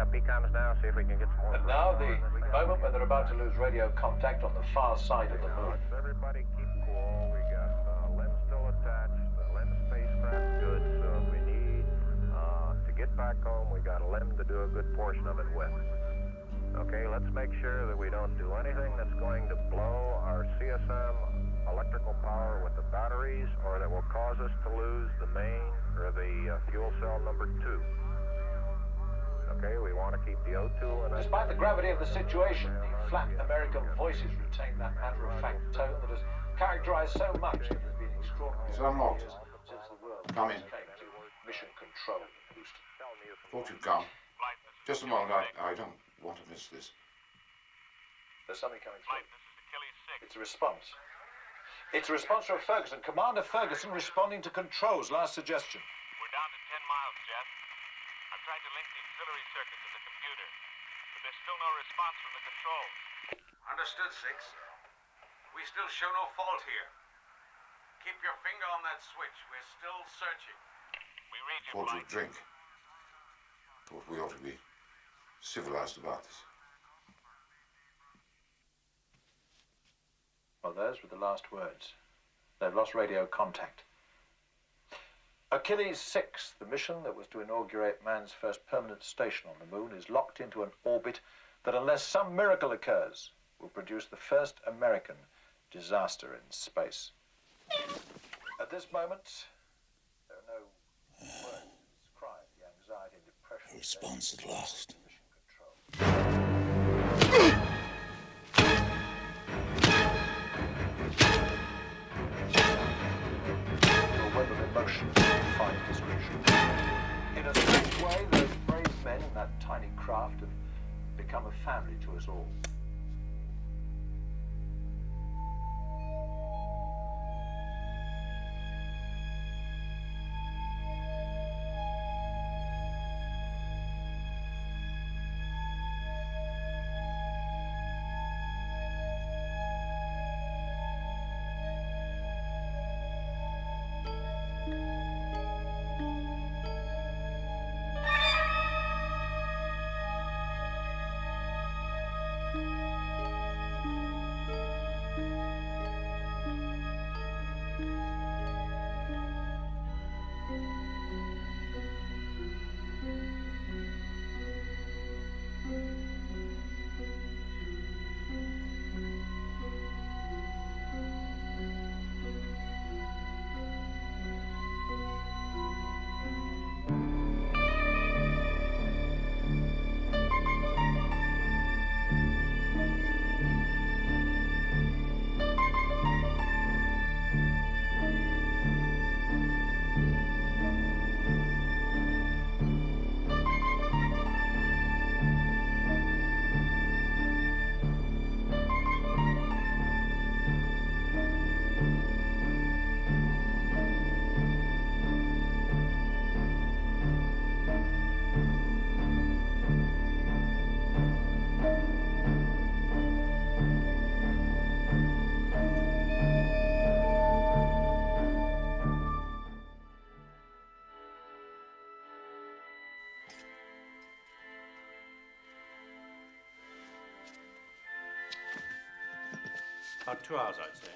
up beacons now, see if we can get some more. And now the moment when they're about to lose radio contact on the far side of the moon. Everybody keep cool. We got LEM still attached. The LEM spacecraft good. So if we need to get back home, we got a LEM to do a good portion of it with. Okay, let's make sure that we don't do anything that's going to blow our CSM electrical power with the batteries, or that will cause us to lose the main or the fuel cell number 2. Okay, we want to keep the O2 in. Despite the gravity of the situation, the flat American voices retain that matter-of-fact tone that has characterized so much that has been extraordinary. It's unlocked. Since the world Come in. came to mission control in Houston. Thought you'd come. Just a moment, I don't want to miss this. There's something coming through. It's a response. It's a response from Ferguson. Commander Ferguson responding to controls. Last suggestion. We're down to 10 miles, Jeff. I've tried to link the auxiliary circuits to the computer, but there's still no response from the controls. Understood, 6. We still show no fault here. Keep your finger on that switch. We're still searching. We read you, Thought Blight. you'd drink. Thought we ought to be civilized about this. Well, those were the last words. They've lost radio contact. Achilles 6, the mission that was to inaugurate man's first permanent station on the moon, is locked into an orbit that, unless some miracle occurs, will produce the first American disaster in space. At this moment, there are no words to describe the anxiety and depression. A response at last. Mission control. Emotion find description. In a strange way, those brave men in that tiny craft have become a family to us all. About 2 hours, I'd say.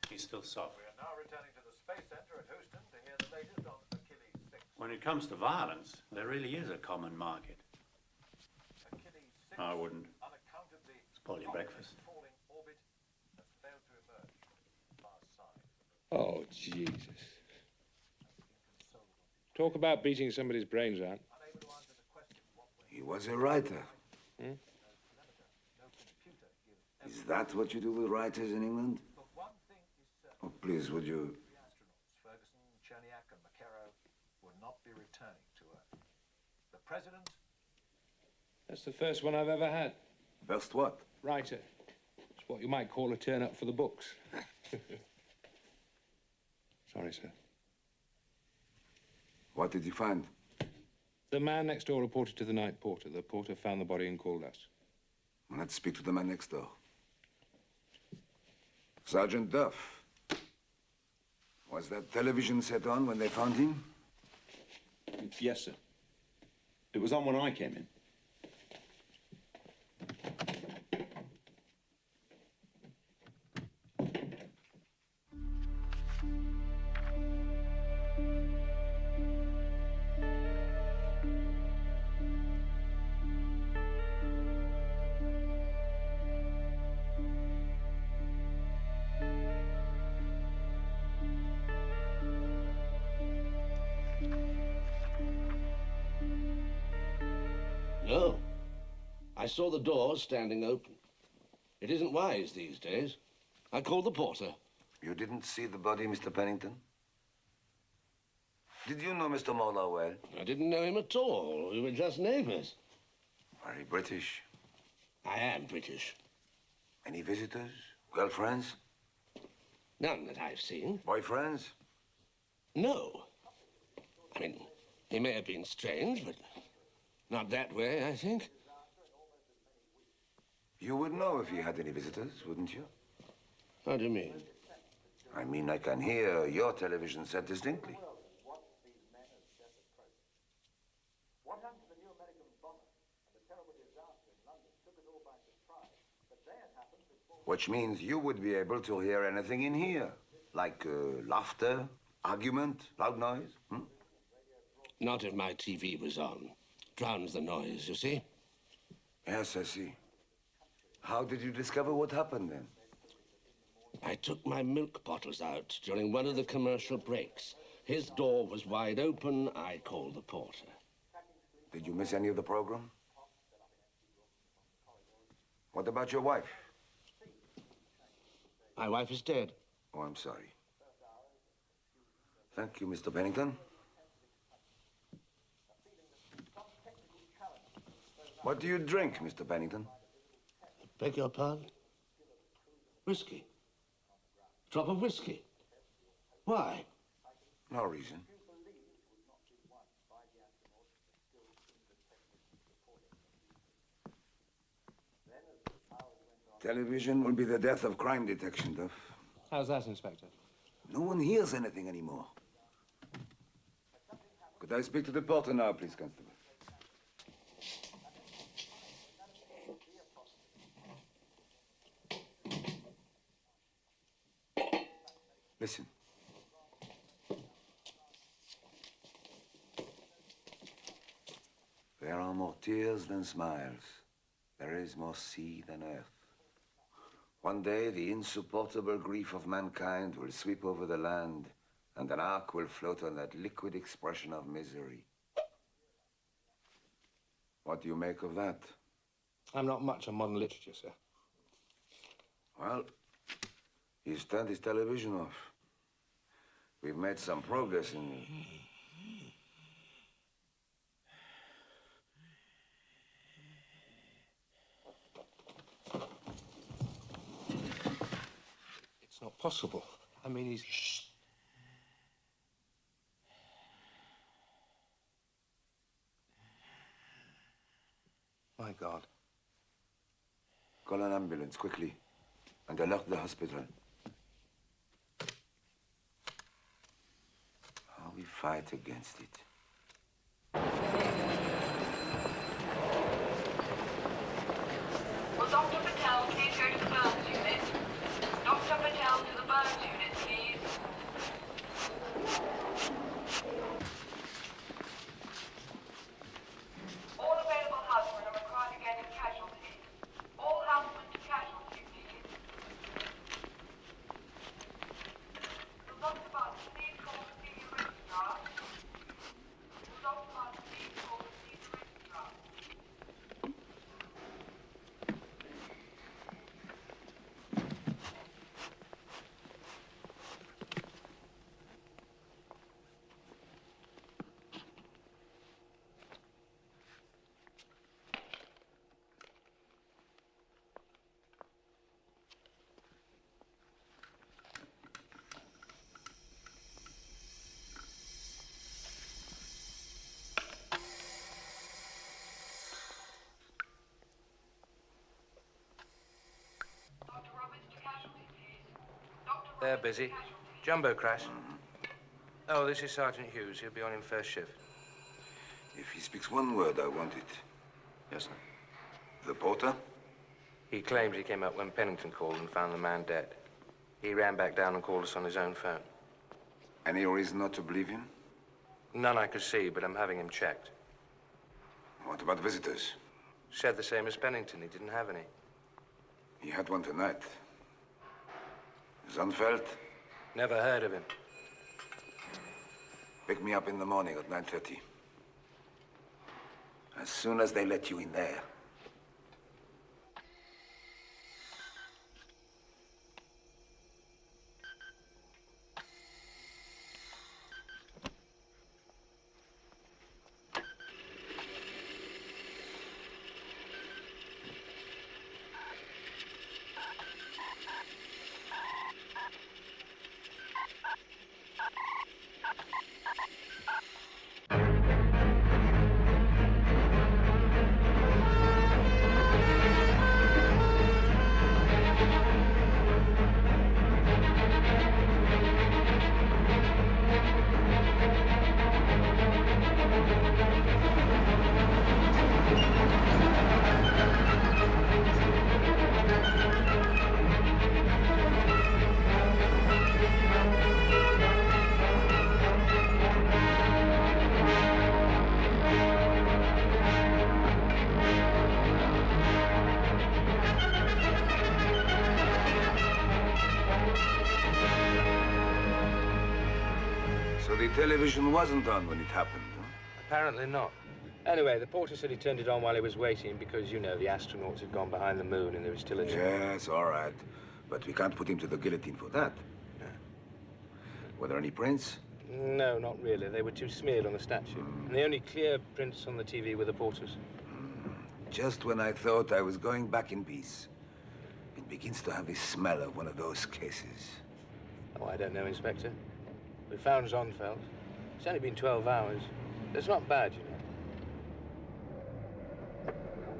He's still soft. We are now returning to the Space Center at Houston to hear the latest on Achilles 6. When it comes to violence, there really is a common market. Achilles 6 I wouldn't unaccountably spoil your breakfast. falling orbit has failed to emerge from the far side. Oh, Jesus. Talk about beating somebody's brains out. Unable to answer the question what way He was a writer. no computer gives Is that what you do with writers in England? But one thing is certain. Oh, please, would you? The astronauts, Ferguson, Cherniak, and Maquero, will not be returning to Earth. The President... That's the first one I've ever had. First what? Writer. It's what you might call a turn up for the books. Sorry, sir. What did you find? The man next door reported to the night porter. The porter found the body and called us. Well, let's speak to the man next door. Sergeant Duff. Was that television set on when they found him? Yes, sir. It was on when I came in. I saw the door standing open. It isn't wise these days. I called the porter. You didn't see the body, Mr. Pennington? Did you know Mr. Marlowe well? I didn't know him at all. We were just neighbors. Very British. I am British. Any visitors? Girlfriends? None that I've seen. Boyfriends? No. I mean, he may have been strange, but not that way, I think. You would know if he had any visitors, wouldn't you? How do you mean? I mean, I can hear your television set distinctly. Which means you would be able to hear anything in here, like laughter, argument, loud noise. Not if my TV was on. Drowns the noise, you see? Yes, I see. How did you discover what happened then? I took my milk bottles out during one of the commercial breaks. His door was wide open. I called the porter. Did you miss any of the program? What about your wife? My wife is dead. Oh, I'm sorry. Thank you, Mr. Pennington. What do you drink, Mr. Pennington? Beg your pardon? Whiskey. Drop of whiskey. Why? No reason. Television will be the death of crime detection, Duff. How's that, Inspector? No one hears anything anymore. Could I speak to the porter now, please, Constable? Listen. There are more tears than smiles. There is more sea than earth. One day, the insupportable grief of mankind will sweep over the land, and an ark will float on that liquid expression of misery. What do you make of that? I'm not much on modern literature, sir. Well, he's turned his television off. We've made some progress in... It's not possible. I mean, he's... Shh. My God. Call an ambulance, quickly, and alert the hospital. How we fight against it. Will Dr. Patel please go to the burns unit? Dr. Patel to the burns unit, please. All available housemen are required again in casualty. All housemen to casualty, please. Will Dr. Barnes please call the senior registrar? Will Dr. Barnes please call the senior registrar? They're busy. Jumbo crash. Oh, this is Sergeant Hughes. He'll be on in first shift. If he speaks one word, I want it. Yes, sir. The porter? He claims he came up when Pennington called and found the man dead. He ran back down and called us on his own phone. Any reason not to believe him? None I could see, but I'm having him checked. What about visitors? Said the same as Pennington. He didn't have any. He had one tonight. Zunfeld? Never heard of him. Pick me up in the morning at 9:30. As soon as they let you in there, So the television wasn't on when it happened, huh? Apparently not. Anyway, the porter said he turned it on while he was waiting because, you know, the astronauts had gone behind the moon and there was still a... Yes, all right. But we can't put him to the guillotine for that. No. Were there any prints? No, not really. They were too smeared on the statue. And the only clear prints on the TV were the porter's. Just when I thought I was going back in peace, it begins to have the smell of one of those cases. Oh, I don't know, Inspector. We found Zonfeld. It's only been 12 hours. It's not bad, you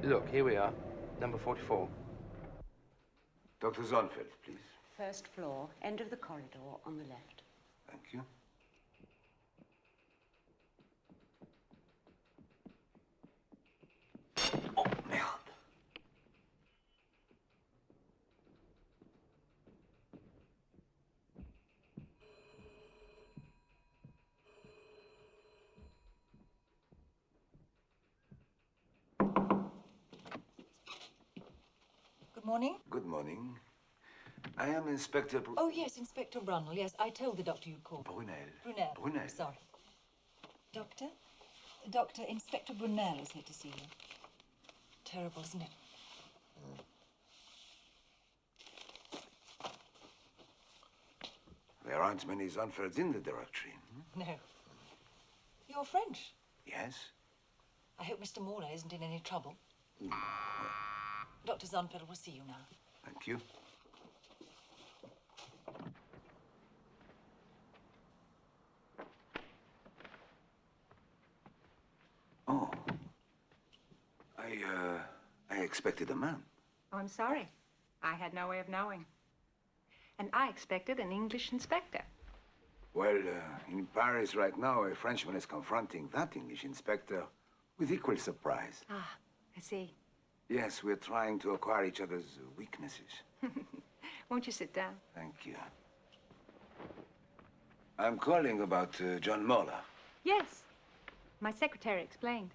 know. Look, here we are. Number 44. Dr. Zonfeld, please. First floor, end of the corridor on the left. Thank you. Oh, merde. Good morning. Good morning. I am Inspector Oh, yes, Inspector Brunel. Yes, I told the doctor you'd call. Brunel. Brunel. Brunel. Sorry. Doctor? Doctor, Inspector Brunel is here to see you. Terrible, isn't it? There aren't many Zonfelds in the directory. No. You're French. Yes? I hope Mr. Morley isn't in any trouble. Dr. Zonfeld will see you now. Thank you. Oh. I expected a man. Oh, I'm sorry. I had no way of knowing. And I expected an English inspector. Well, in Paris right now, a Frenchman is confronting that English inspector with equal surprise. Ah, I see. Yes, we're trying to acquire each other's weaknesses. Won't you sit down? Thank you. I'm calling about John Moller. Yes. My secretary explained.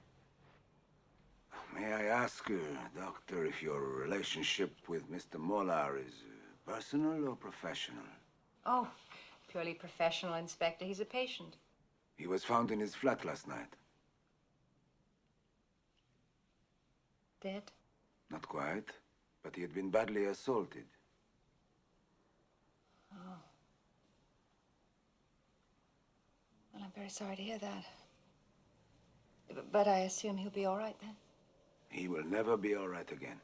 May I ask, Doctor, if your relationship with Mr. Moller is personal or professional? Oh, purely professional, Inspector. He's a patient. He was found in his flat last night. Dead? Not quite, but he had been badly assaulted. Oh. Well, I'm very sorry to hear that. But I assume he'll be all right then? He will never be all right again.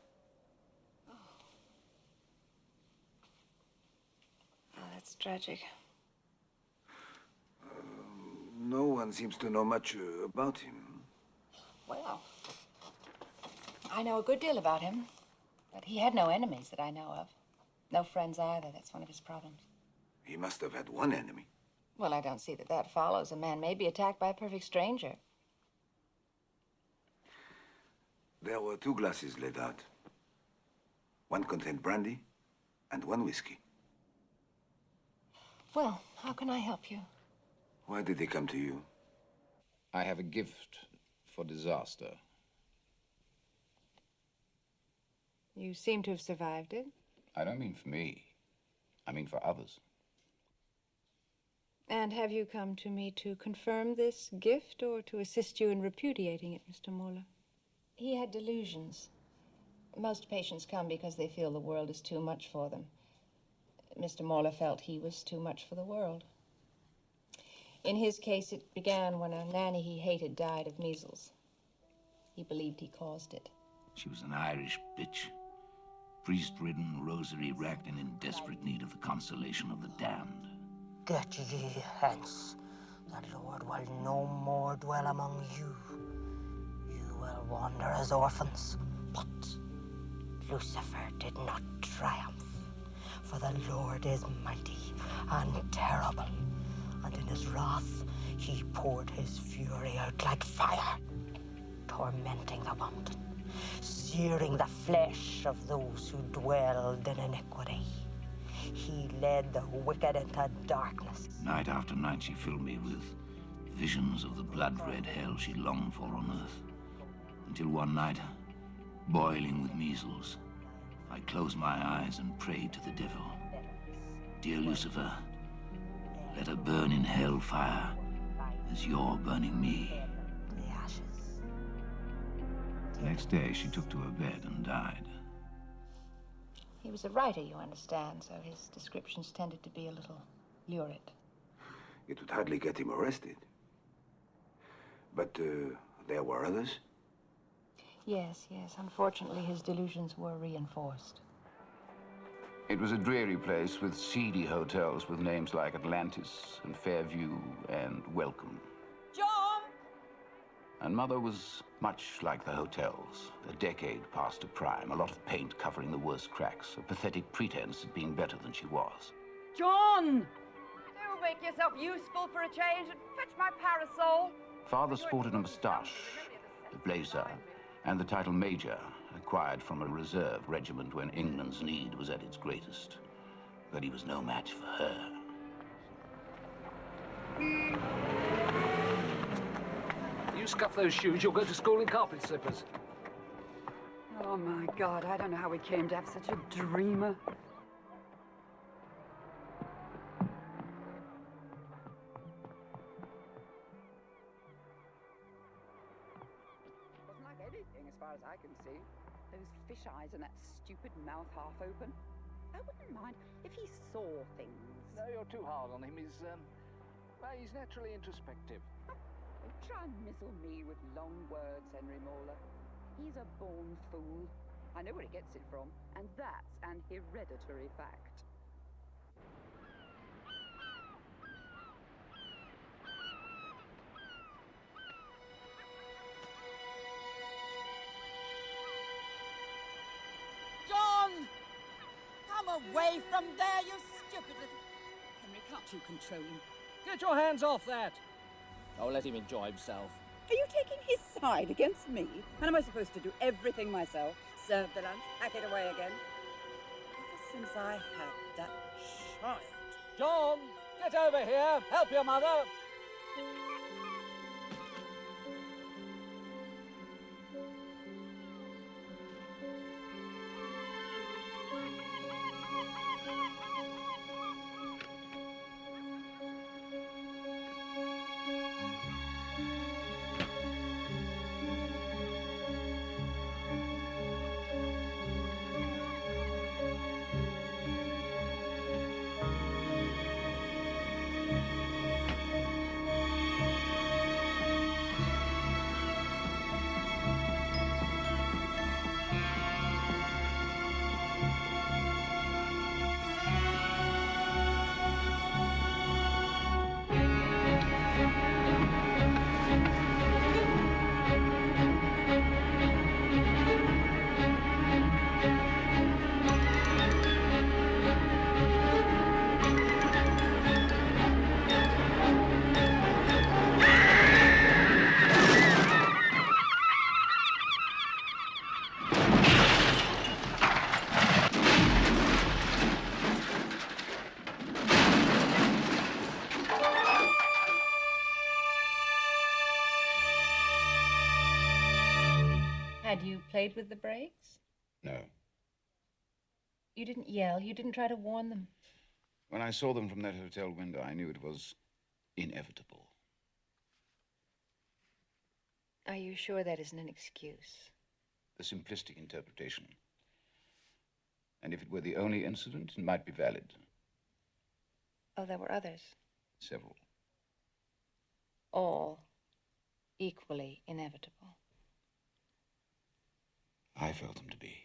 Oh, that's tragic. No one seems to know much about him. Well, I know a good deal about him, but he had no enemies that I know of. No friends either. That's one of his problems. He must have had one enemy. Well, I don't see that that follows. A man may be attacked by a perfect stranger. There were 2 glasses laid out. One contained brandy and one whiskey. Well, how can I help you? Why did he come to you? I have a gift for disaster. You seem to have survived it. I don't mean for me. I mean for others. And have you come to me to confirm this gift or to assist you in repudiating it, Mr. Moller? He had delusions. Most patients come because they feel the world is too much for them. Mr. Moller felt he was too much for the world. In his case, it began when a nanny he hated died of measles. He believed he caused it. She was an Irish bitch. Priest-ridden, rosary-racked, and in desperate need of the consolation of the damned. Get ye hence. The Lord will no more dwell among you. You will wander as orphans. But Lucifer did not triumph, for the Lord is mighty and terrible, and in his wrath he poured his fury out like fire, tormenting the wanton, searing the flesh of those who dwelled in iniquity. He led the wicked into darkness. Night after night she filled me with visions of the blood-red hell she longed for on earth. Until one night, boiling with measles, I closed my eyes and prayed to the devil. Dear Lucifer, let her burn in hell fire as you're burning me. The ashes. The next day she took to her bed and died. He was a writer, you understand, so his descriptions tended to be a little lurid. It would hardly get him arrested. But there were others? Yes, yes. Unfortunately, his delusions were reinforced. It was a dreary place with seedy hotels with names like Atlantis and Fairview and Welcome. John! And Mother was much like the hotels. A decade past her prime, a lot of paint covering the worst cracks, a pathetic pretense at being better than she was. John! Do make yourself useful for a change and fetch my parasol. Father sported a moustache, a blazer, and the title Major, acquired from a reserve regiment when England's need was at its greatest. But he was no match for her. You scuff those shoes, you'll go to school in carpet slippers. Oh, my God, I don't know how we came to have such a dreamer. Doesn't like anything, as far as I can see. Those fish eyes and that stupid mouth half open. I wouldn't mind if he saw things. No, you're too hard on him. He's naturally introspective. Don't try and mizzle me with long words, Henry Mauler. He's a born fool. I know where he gets it from, and that's an hereditary fact. John! Come away from there, you stupid little... Henry, can't you control him? Get your hands off that! Oh, let him enjoy himself. Are you taking his side against me? And am I supposed to do everything myself? Serve the lunch, pack it away again? Ever since I had that child. John, get over here. Help your mother. Had you played with the brakes? No. You didn't yell. You didn't try to warn them. When I saw them from that hotel window, I knew it was inevitable. Are you sure that isn't an excuse? A simplistic interpretation. And if it were the only incident, it might be valid. Oh, there were others. Several. All equally inevitable. I felt them to be.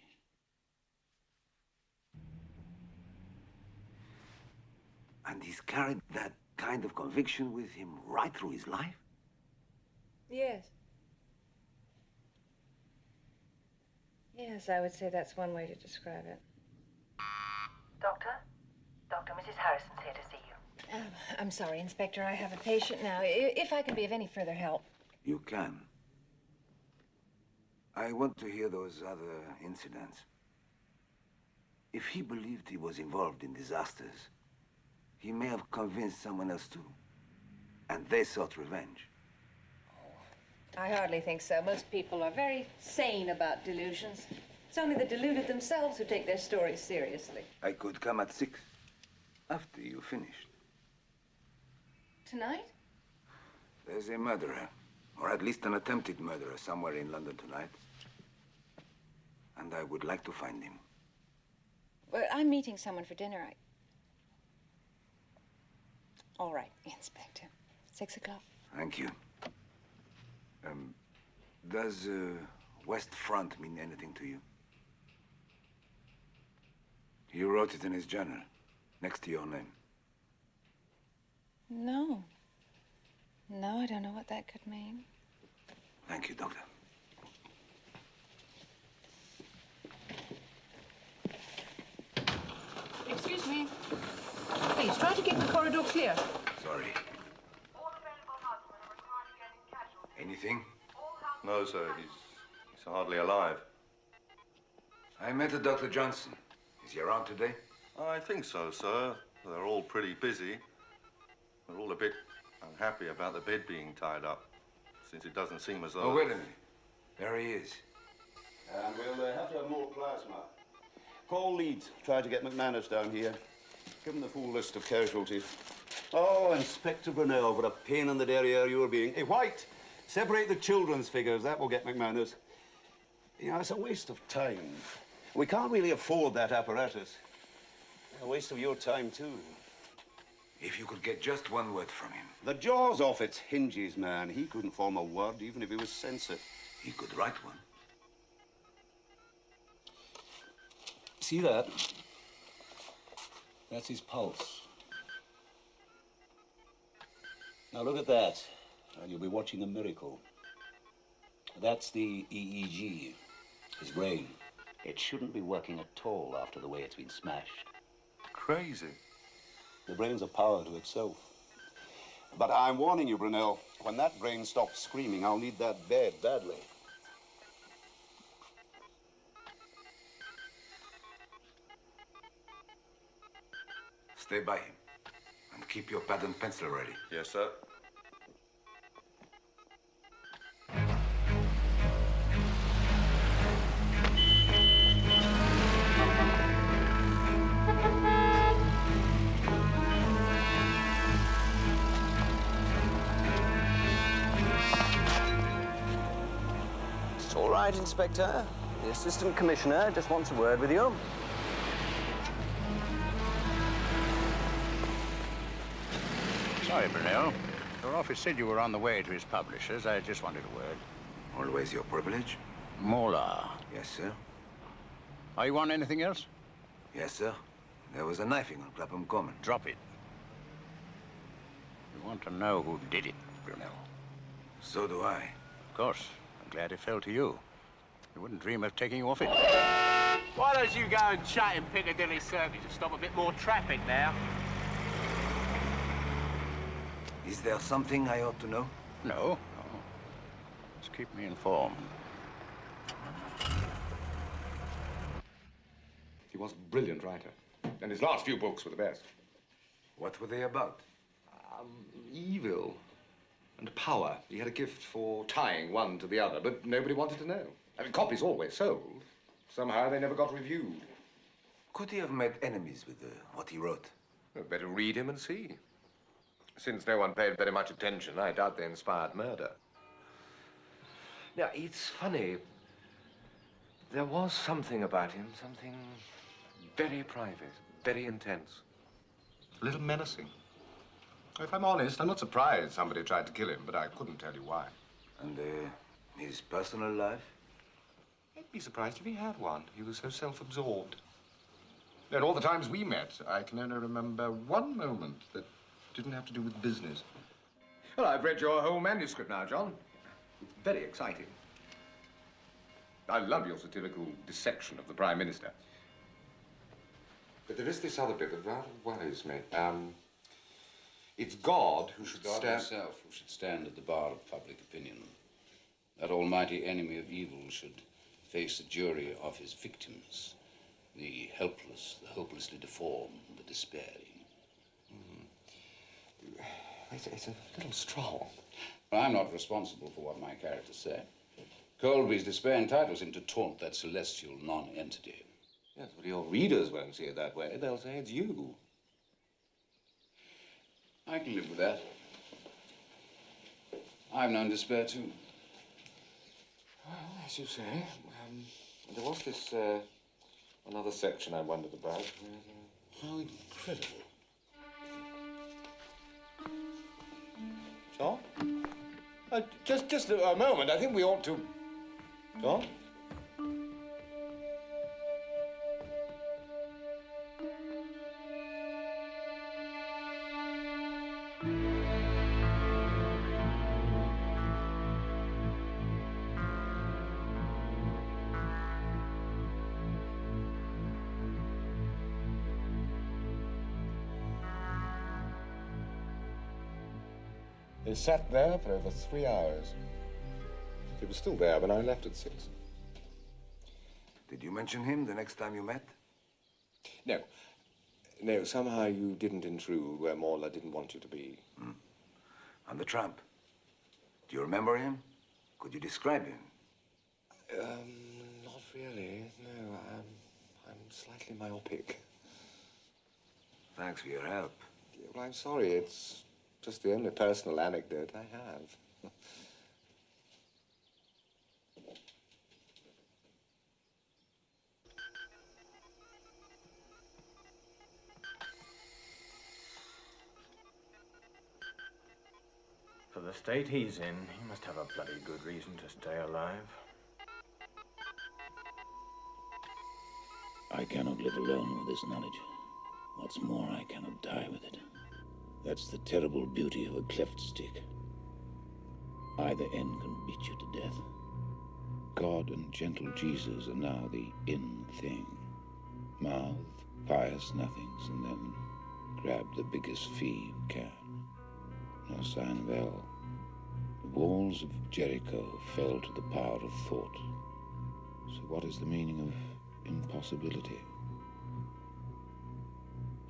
And he's carried that kind of conviction with him right through his life? Yes. Yes, I would say that's one way to describe it. Doctor? Doctor, Mrs. Harrison's here to see you. I'm sorry, Inspector. I have a patient now. If I can be of any further help. You can. I want to hear those other incidents. If he believed he was involved in disasters, he may have convinced someone else too. And they sought revenge. I hardly think so. Most people are very sane about delusions. It's only the deluded themselves who take their stories seriously. I could come at 6, after you finished. Tonight? There's a murderer, or at least an attempted murderer, somewhere in London tonight. And I would like to find him. Well, I'm meeting someone for dinner. All right, Inspector. 6 o'clock. Thank you. Does West Front mean anything to you? He wrote it in his journal, next to your name. No. No, I don't know what that could mean. Thank you, Doctor. Excuse me. Please, try to keep the corridor clear. Sorry. Anything? No, sir. He's hardly alive. I met a Dr. Johnson. Is he around today? I think so, sir. They're all pretty busy. They're all a bit unhappy about the bed being tied up, since it doesn't seem as though... Oh, wait a minute. There he is. And we'll have to have more plasma. Call Leeds. Try to get McManus down here. Give him the full list of casualties. Oh, Inspector Brunel, what a pain in the derriere you're being. Hey, White, separate the children's figures. That will get McManus. You know, it's a waste of time. We can't really afford that apparatus. A waste of your time, too. If you could get just one word from him. The jaw's off its hinges, man. He couldn't form a word, even if he was censored. He could write one. See that? That's his pulse. Now look at that, and you'll be watching a miracle. That's the EEG, his brain. It shouldn't be working at all after the way it's been smashed. Crazy. The brain's a power to itself. But I'm warning you, Brunel, when that brain stops screaming, I'll need that bed badly. Stay by him. And keep your pad and pencil ready. Yes, sir. It's all right, Inspector. The Assistant Commissioner just wants a word with you. Sorry, Brunel. Your office said you were on the way to his publishers. I just wanted a word. Always your privilege. Mola. Yes, sir. Are you on anything else? Yes, sir. There was a knifing on Clapham Common. Drop it. You want to know who did it, Brunel? So do I. Of course. I'm glad it fell to you. You wouldn't dream of taking you off it. Why don't you go and chat in Piccadilly Circus to stop a bit more traffic now? Is there something I ought to know? No, no. Just keep me informed. He was a brilliant writer. And his last few books were the best. What were they about? Evil and power. He had a gift for tying one to the other, but nobody wanted to know. I mean, copies always sold. Somehow they never got reviewed. Could he have made enemies with what he wrote? Well, better read him and see. Since no one paid very much attention, I doubt they inspired murder. Now, it's funny. There was something about him, something very private, very intense. A little menacing. If I'm honest, I'm not surprised somebody tried to kill him, but I couldn't tell you why. And his personal life? I'd be surprised if he had one. He was so self-absorbed. And all the times we met, I can only remember one moment that Didn't have to do with business. Well, I've read your whole manuscript now, John. It's very exciting. I love your satirical dissection of the Prime Minister. But there is this other bit that rather worries me. It's God who should God stand... himself who should stand at the bar of public opinion. That almighty enemy of evil should face a jury of his victims. The helpless, the hopelessly deformed, the despairing. It's a little strong. Well, I'm not responsible for what my characters say. Colby's despair entitles him to taunt that celestial non-entity. Yes, but your readers won't see it that way. They'll say it's you. I can live with that. I've known despair, too. Well, as you say, there was this, another section I wondered about. How incredible. John? Just a moment. I think we ought to... John? He sat there for over 3 hours. He was still there when I left at 6. Did you mention him the next time you met? No. No, somehow you didn't intrude where Morla didn't want you to be. And the tramp. Do you remember him? Could you describe him? Not really. No, I'm slightly myopic. Thanks for your help. Well, I'm sorry. It's just the only personal anecdote I have. For the state he's in, he must have a bloody good reason to stay alive. I cannot live alone with this knowledge. What's more, I cannot die with it. That's the terrible beauty of a cleft stick. Either end can beat you to death. God and gentle Jesus are now the in thing. Mouth pious nothings and then grab the biggest fee you can. No sign of El. The walls of Jericho fell to the power of thought. So what is the meaning of impossibility?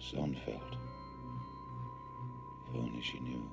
Sonnenfeld. If only she knew.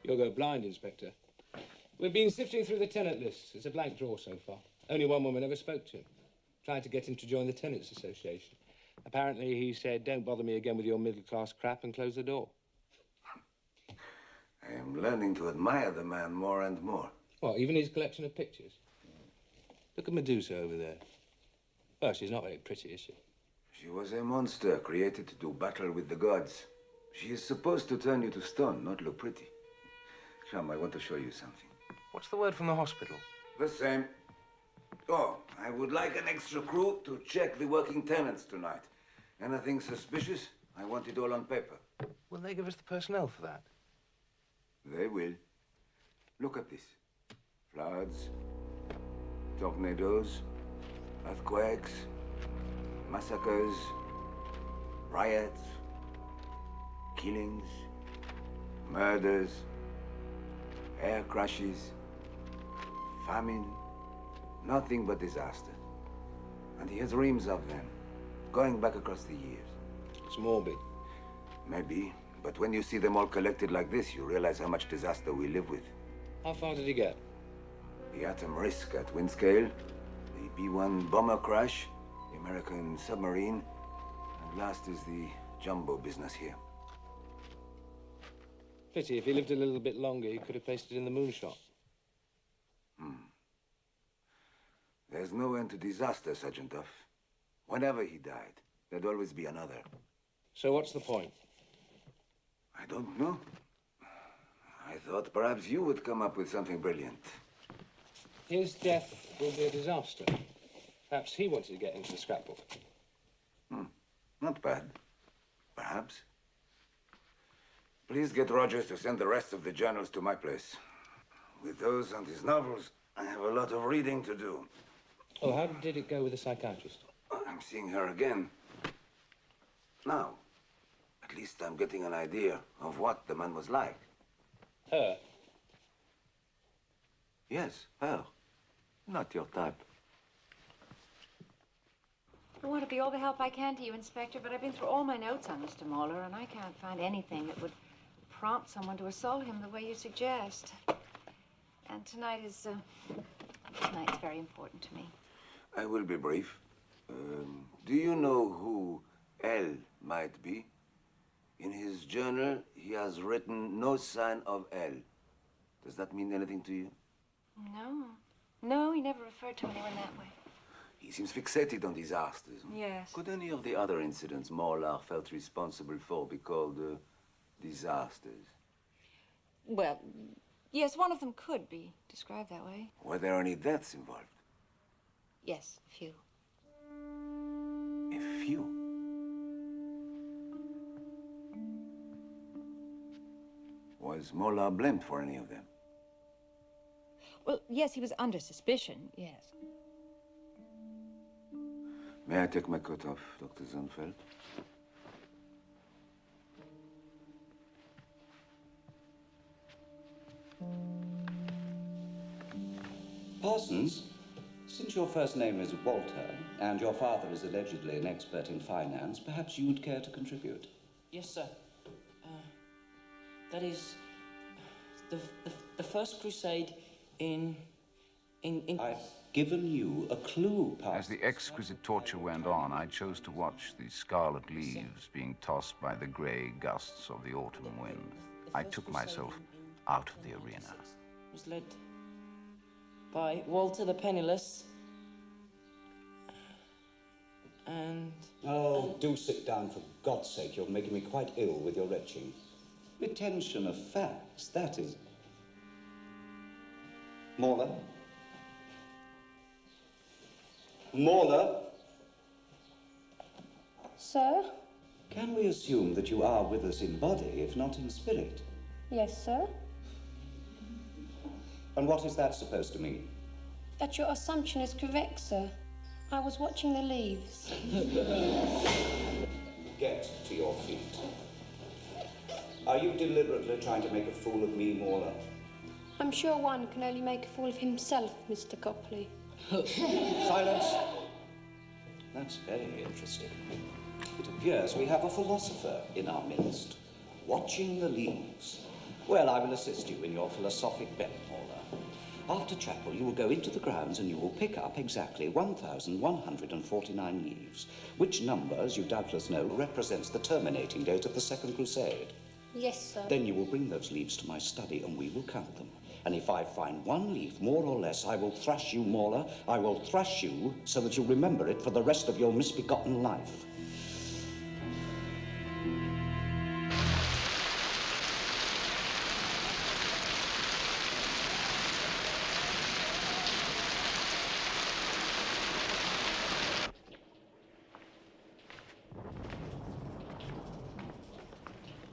You'll go blind, Inspector. We've been sifting through the tenant list. It's a blank draw so far. Only one woman ever spoke to him. Tried to get him to join the Tenants Association. Apparently, he said, don't bother me again with your middle-class crap and close the door. I am learning to admire the man more and more. What, even his collection of pictures? Look at Medusa over there. Well, she's not very pretty, is she? She was a monster created to do battle with the gods. She is supposed to turn you to stone, not look pretty. Come, I want to show you something. What's the word from the hospital? The same. Oh, I would like an extra crew to check the working tenants tonight. Anything suspicious? I want it all on paper. Will they give us the personnel for that? They will. Look at this. Floods, tornadoes, earthquakes, massacres, riots, killings, murders, air crashes, famine, nothing but disaster. And he has reams of them, going back across the years. It's morbid. Maybe, but when you see them all collected like this, you realize how much disaster we live with. How far did he get? The atom risk at Windscale, the B-1 bomber crash, the American submarine, and last is the jumbo business here. Pity, if he lived a little bit longer, he could have placed it in the moonshot. There's no end to disaster, Sergeant Duff. Whenever he died, there'd always be another. So what's the point? I don't know. I thought perhaps you would come up with something brilliant. His death will be a disaster. Perhaps he wanted to get into the scrapbook. Not bad. Perhaps. Please get Rogers to send the rest of the journals to my place. With those and his novels, I have a lot of reading to do. Oh, how did it go with the psychiatrist? I'm seeing her again. Now, at least I'm getting an idea of what the man was like. Her? Yes, her. Not your type. I want to be all the help I can to you, Inspector, but I've been through all my notes on Mr. Moeller, and I can't find anything that would prompt someone to assault him the way you suggest. And tonight's very important to me. I will be brief. Do you know who L might be? In his journal, he has written no sign of L. Does that mean anything to you? No. No, he never referred to anyone that way. He seems fixated on disasters. Yes. Could any of the other incidents Morlar felt responsible for be called disasters? Well, yes, one of them could be described that way. Were there any deaths involved? Yes, a few. A few? Was Morlar blamed for any of them? Well, yes, he was under suspicion, yes. May I take my coat off, Dr. Zunfeld? Parsons, since your first name is Walter, and your father is allegedly an expert in finance, perhaps you would care to contribute. Yes, sir. That is the first crusade in... I've given you a clue, Parsons. As the exquisite torture went on, I chose to watch the scarlet leaves being tossed by the grey gusts of the autumn wind. I took myself out of the arena. Was led by Walter the Penniless. And... Oh, do sit down, for God's sake. You're making me quite ill with your retching. Retention of facts, that is... Morlar? Morlar? Sir? Can we assume that you are with us in body, if not in spirit? Yes, sir. And what is that supposed to mean? That your assumption is correct, sir. I was watching the leaves. Get to your feet. Are you deliberately trying to make a fool of me, Morlar? I'm sure one can only make a fool of himself, Mr. Copley. Silence. That's very interesting. It appears we have a philosopher in our midst, watching the leaves. Well, I will assist you in your philosophic bent, Morlar. After chapel, you will go into the grounds and you will pick up exactly 1,149 leaves, which number, as you doubtless know, represents the terminating date of the Second Crusade. Yes, sir. Then you will bring those leaves to my study and we will count them. And if I find one leaf more or less, I will thrash you, Morlar. I will thrash you so that you'll remember it for the rest of your misbegotten life.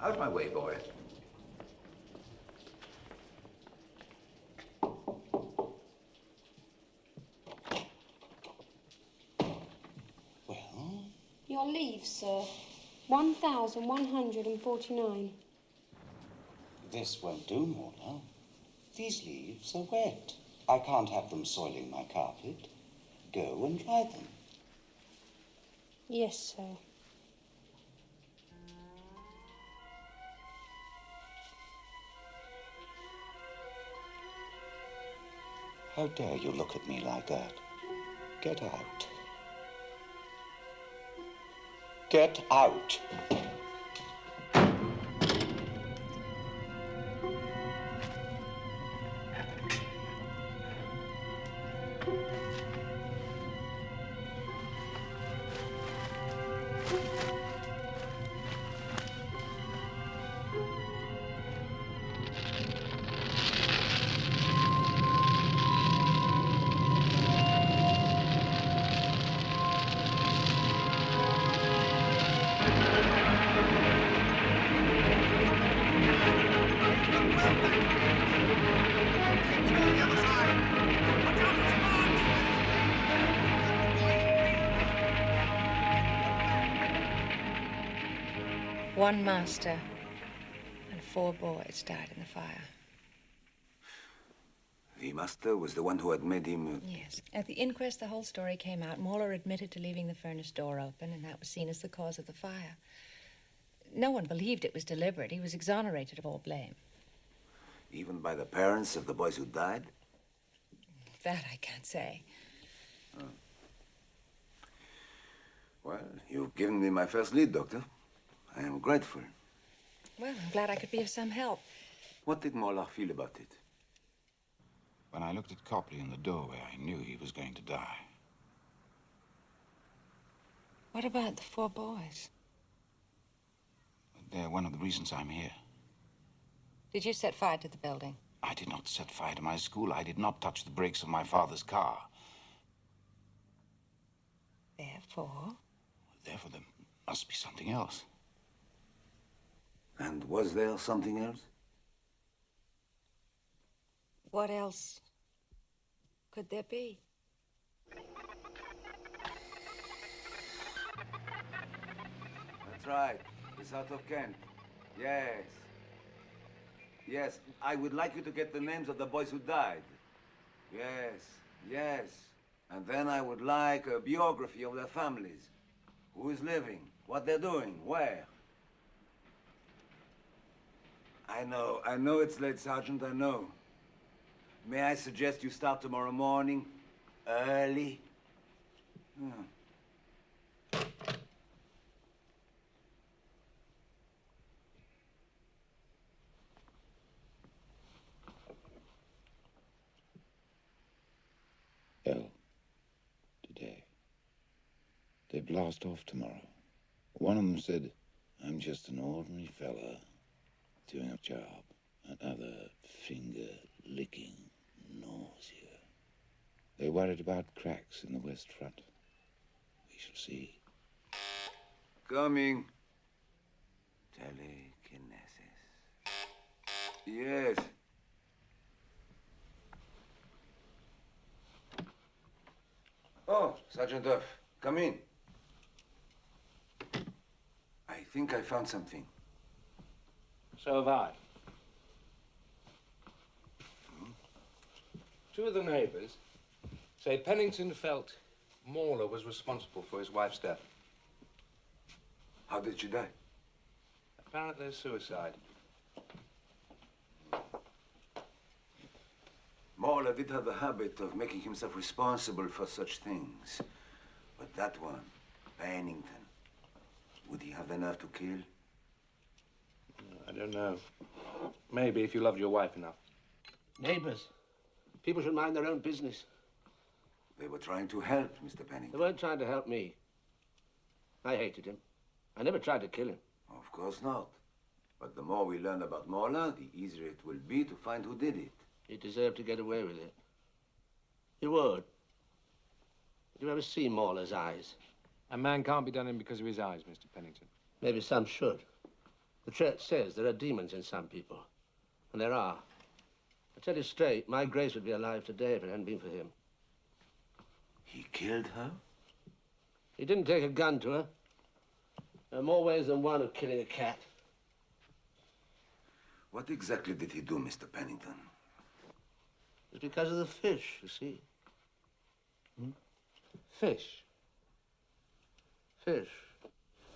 Out of my way, boy. leaves, sir. 1,149. This won't do, Morla. These leaves are wet. I can't have them soiling my carpet. Go and dry them. Yes, sir. How dare you look at me like that? Get out. Get out. One master and 4 boys died in the fire. The master was the one who had made him... Yes. At the inquest, the whole story came out. Mauler admitted to leaving the furnace door open, and that was seen as the cause of the fire. No one believed it was deliberate. He was exonerated of all blame. Even by the parents of the boys who died? That I can't say. Oh. Well, you've given me my first lead, Doctor. I am grateful. Well, I'm glad I could be of some help. What did Moller feel about it? When I looked at Copley in the doorway, I knew he was going to die. What about the 4 boys? They're one of the reasons I'm here. Did you set fire to the building? I did not set fire to my school. I did not touch the brakes of my father's car. Therefore? Therefore, there must be something else. And was there something else? What else could there be? That's right. It's out of Kent. Yes. Yes, I would like you to get the names of the boys who died. Yes, yes. And then I would like a biography of their families. Who is living, what they're doing, where. I know it's late, Sergeant, I know. May I suggest you start tomorrow morning, early? Well, today. They blast off tomorrow. One of them said, I'm just an ordinary fella doing a job. Another finger-licking nausea. They're worried about cracks in the West Front. We shall see. Coming. Telekinesis. Yes. Oh, Sergeant Duff, come in. I think I found something. So have I. Two of the neighbors say Pennington felt Mauler was responsible for his wife's death. How did she die? Apparently a suicide. Mauler did have the habit of making himself responsible for such things. But that one, Pennington, would he have the nerve to kill? I don't know. Maybe if you loved your wife enough. Neighbors. People should mind their own business. They were trying to help, Mr. Pennington. They weren't trying to help me. I hated him. I never tried to kill him. Of course not. But the more we learn about Mauler, the easier it will be to find who did it. He deserved to get away with it. He would. Did you ever see Mauler's eyes? A man can't be done in because of his eyes, Mr. Pennington. Maybe some should. The church says there are demons in some people. And there are. I tell you straight, my Grace would be alive today if it hadn't been for him. He killed her? He didn't take a gun to her. There are more ways than one of killing a cat. What exactly did he do, Mr. Pennington? It's because of the fish, you see. Fish? Fish.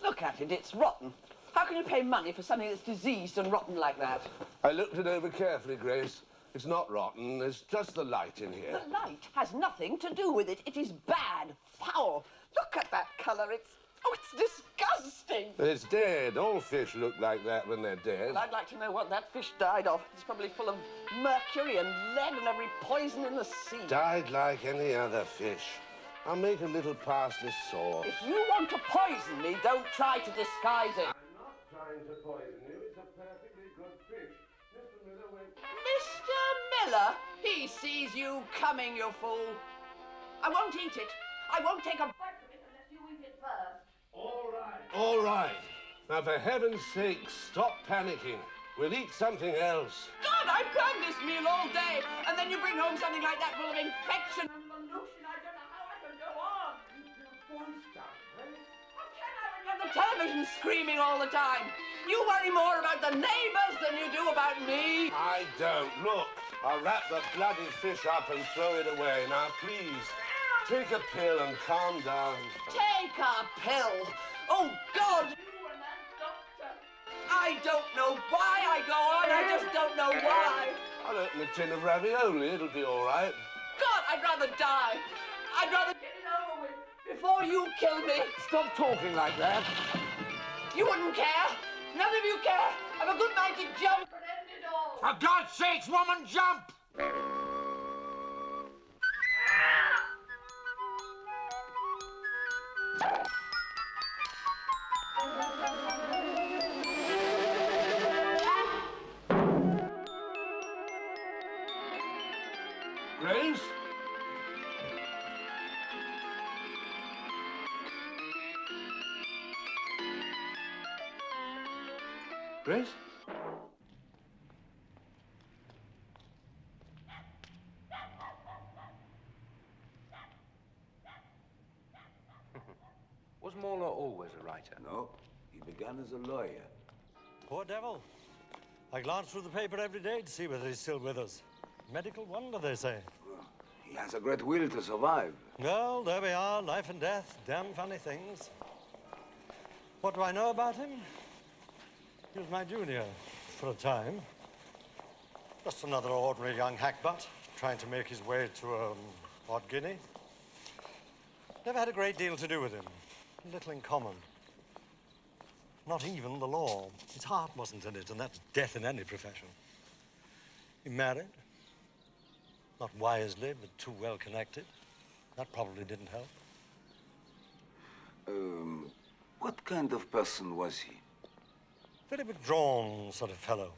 Look at it, it's rotten. How can you pay money for something that's diseased and rotten like that? I looked it over carefully, Grace. It's not rotten. It's just the light in here. The light has nothing to do with it. It is bad, foul. Look at that colour. It's disgusting. It's dead. All fish look like that when they're dead. Well, I'd like to know what that fish died of. It's probably full of mercury and lead and every poison in the sea. Died like any other fish. I'll make a little parsley sauce. If you want to poison me, don't try to disguise it. I'm not trying to poison you. It's a perfectly good fish. Mr. Miller went... Mr. Miller? He sees you coming, you fool. I won't eat it. I won't take a bite of it unless you eat it first. All right. All right. Now, for heaven's sake, stop panicking. We'll eat something else. God, I planned this meal all day, and then you bring home something like that full of infection and pollution. I don't know how I can go on. Keep your voice down, eh? How can I when you have the television screaming all the time? You worry more about the neighbors than you do about me. I don't. Look, I'll wrap the bloody fish up and throw it away. Now, please, take a pill and calm down. Take a pill? Oh, God! You and that doctor. I don't know why I go on. I just don't know why. I'll open a tin of ravioli. It'll be all right. God, I'd rather die. I'd rather get it over with before you kill me. Stop talking like that. You wouldn't care. None of you care. Have a good mighty jump and end it all. For God's sakes, woman, jump! Grace? Grace? Was Mauler always a writer? No, he began as a lawyer. Poor devil. I glance through the paper every day to see whether he's still with us. Medical wonder, they say. He has a great will to survive. Well, there we are, life and death, damn funny things. What do I know about him? He was my junior for a time. Just another ordinary young hackbutt trying to make his way to odd guinea. Never had a great deal to do with him. Little in common. Not even the law. His heart wasn't in it, and that's death in any profession. He married. Not wisely, but too well connected. That probably didn't help. What kind of person was he? Very withdrawn sort of fellow.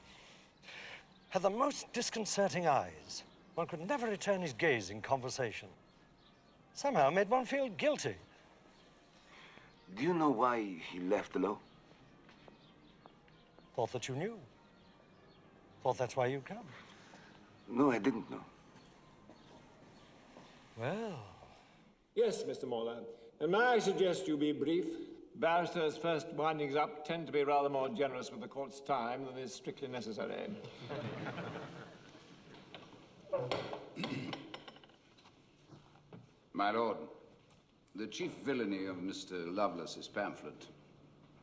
Had the most disconcerting eyes. One could never return his gaze in conversation. Somehow made one feel guilty. Do you know why he left the law? Thought that you knew. Thought that's why you come. No, I didn't know. Well... Yes, Mr. Mauler. And may I suggest you be brief? Barristers' first windings up tend to be rather more generous with the court's time than is strictly necessary. My lord, the chief villainy of Mr. Lovelace's pamphlet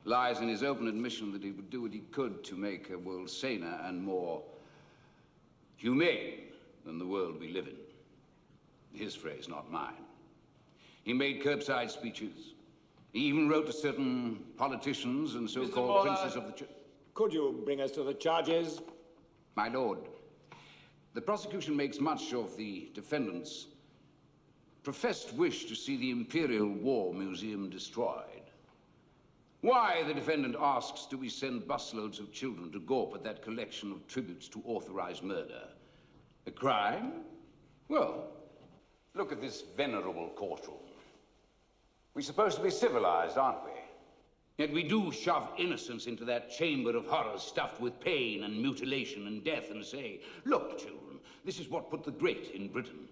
lies in his open admission that he would do what he could to make a world saner and more humane than the world we live in. His phrase, not mine. He made curbside speeches. He even wrote to certain politicians and so-called princes of the church. Could you bring us to the charges? My lord, the prosecution makes much of the defendant's professed wish to see the Imperial War Museum destroyed. Why, the defendant asks, do we send busloads of children to gawp at that collection of tributes to authorized murder? A crime? Well, look at this venerable courtroom. We're supposed to be civilized, aren't we? Yet we do shove innocence into that chamber of horrors stuffed with pain and mutilation and death and say, look, children, this is what put the great in Britain.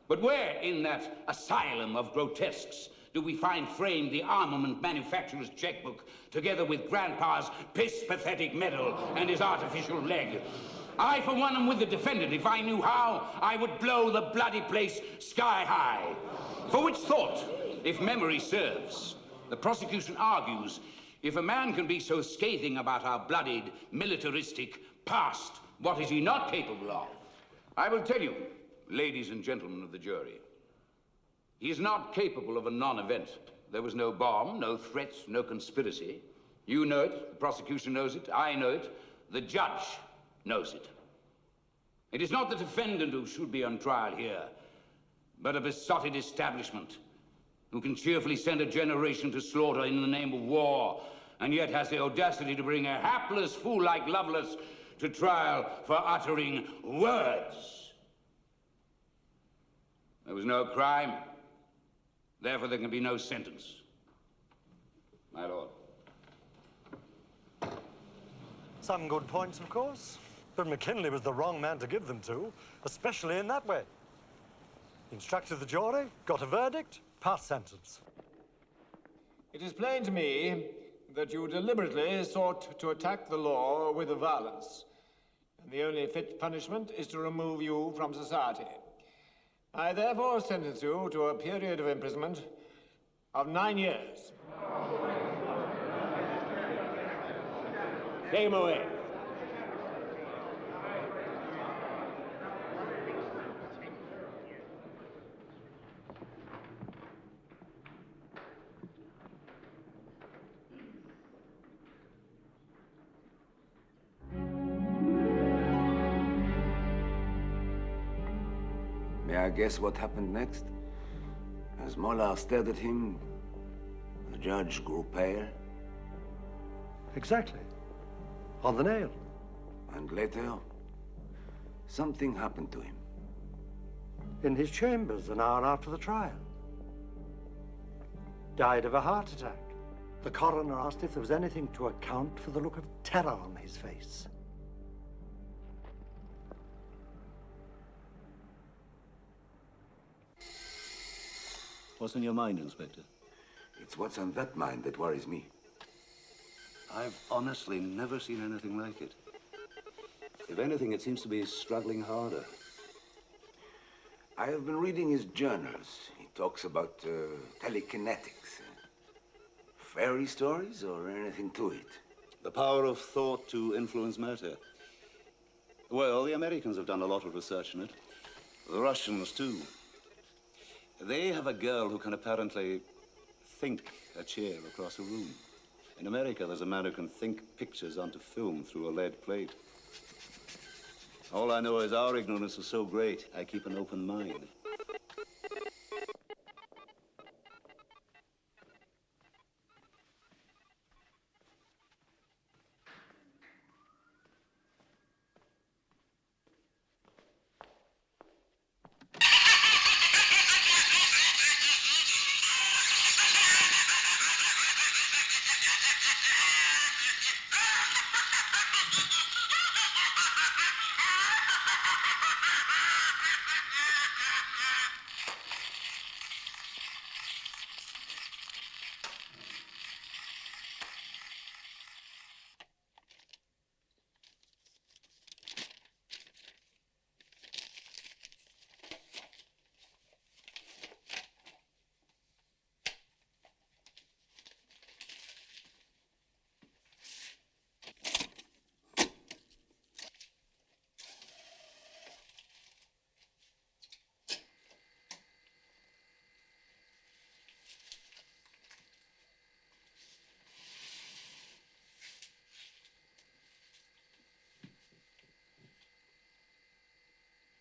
But where in that asylum of grotesques do we find framed the armament manufacturer's checkbook, together with Grandpa's piss-pathetic medal and his artificial leg. I, for one, am with the defendant. If I knew how, I would blow the bloody place sky high. For which thought, if memory serves, the prosecution argues, if a man can be so scathing about our bloodied, militaristic past, what is he not capable of? I will tell you, ladies and gentlemen of the jury, he is not capable of a non-event. There was no bomb, no threats, no conspiracy. You know it, the prosecution knows it, I know it, the judge knows it. It is not the defendant who should be on trial here, but a besotted establishment who can cheerfully send a generation to slaughter in the name of war, and yet has the audacity to bring a hapless fool like Lovelace to trial for uttering words. There was no crime, therefore there can be no sentence. My lord. Some good points, of course, but McKinley was the wrong man to give them to, especially in that way. He instructed the jury, got a verdict, passed sentence. It is plain to me that you deliberately sought to attack the law with violence, and the only fit punishment is to remove you from society. I therefore sentence you to a period of imprisonment of 9 years. Take him away. May I guess what happened next? As Mola stared at him, the judge grew pale. Exactly. On the nail. And later, something happened to him. In his chambers an hour after the trial. Died of a heart attack. The coroner asked if there was anything to account for the look of terror on his face. What's on your mind, Inspector? It's what's on that mind that worries me. I've honestly never seen anything like it. If anything, it seems to be struggling harder. I have been reading his journals. He talks about telekinetics. Fairy stories or anything to it? The power of thought to influence matter. Well, the Americans have done a lot of research on it. The Russians, too. They have a girl who can apparently think a chair across a room. In America, there's a man who can think pictures onto film through a lead plate. All I know is our ignorance is so great, I keep an open mind.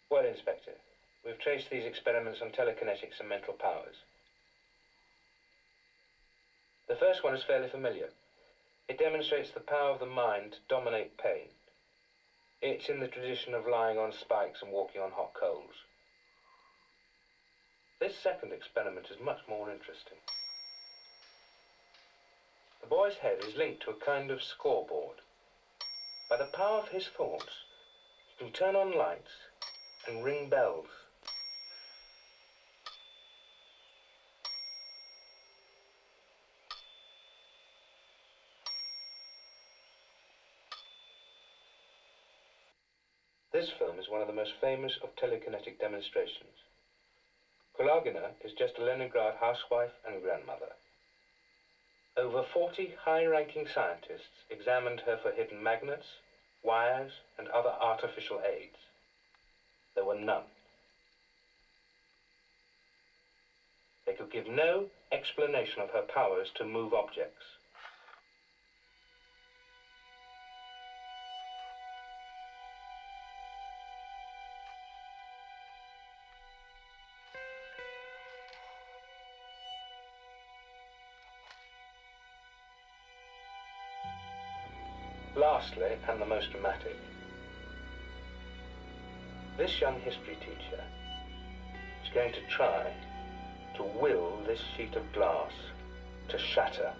Well, Inspector, we've traced these experiments on telekinetics and mental powers. The first one is fairly familiar. It demonstrates the power of the mind to dominate pain. It's in the tradition of lying on spikes and walking on hot coals. This second experiment is much more interesting. The boy's head is linked to a kind of scoreboard. By the power of his thoughts, he can turn on lights and ring bells. This film is one of the most famous of telekinetic demonstrations. Kulagina is just a Leningrad housewife and grandmother. Over 40 high-ranking scientists examined her for hidden magnets, wires, and other artificial aids. There were none. They could give no explanation of her powers to move objects. Lastly, and the most dramatic, this young history teacher is going to try to will this sheet of glass to shatter.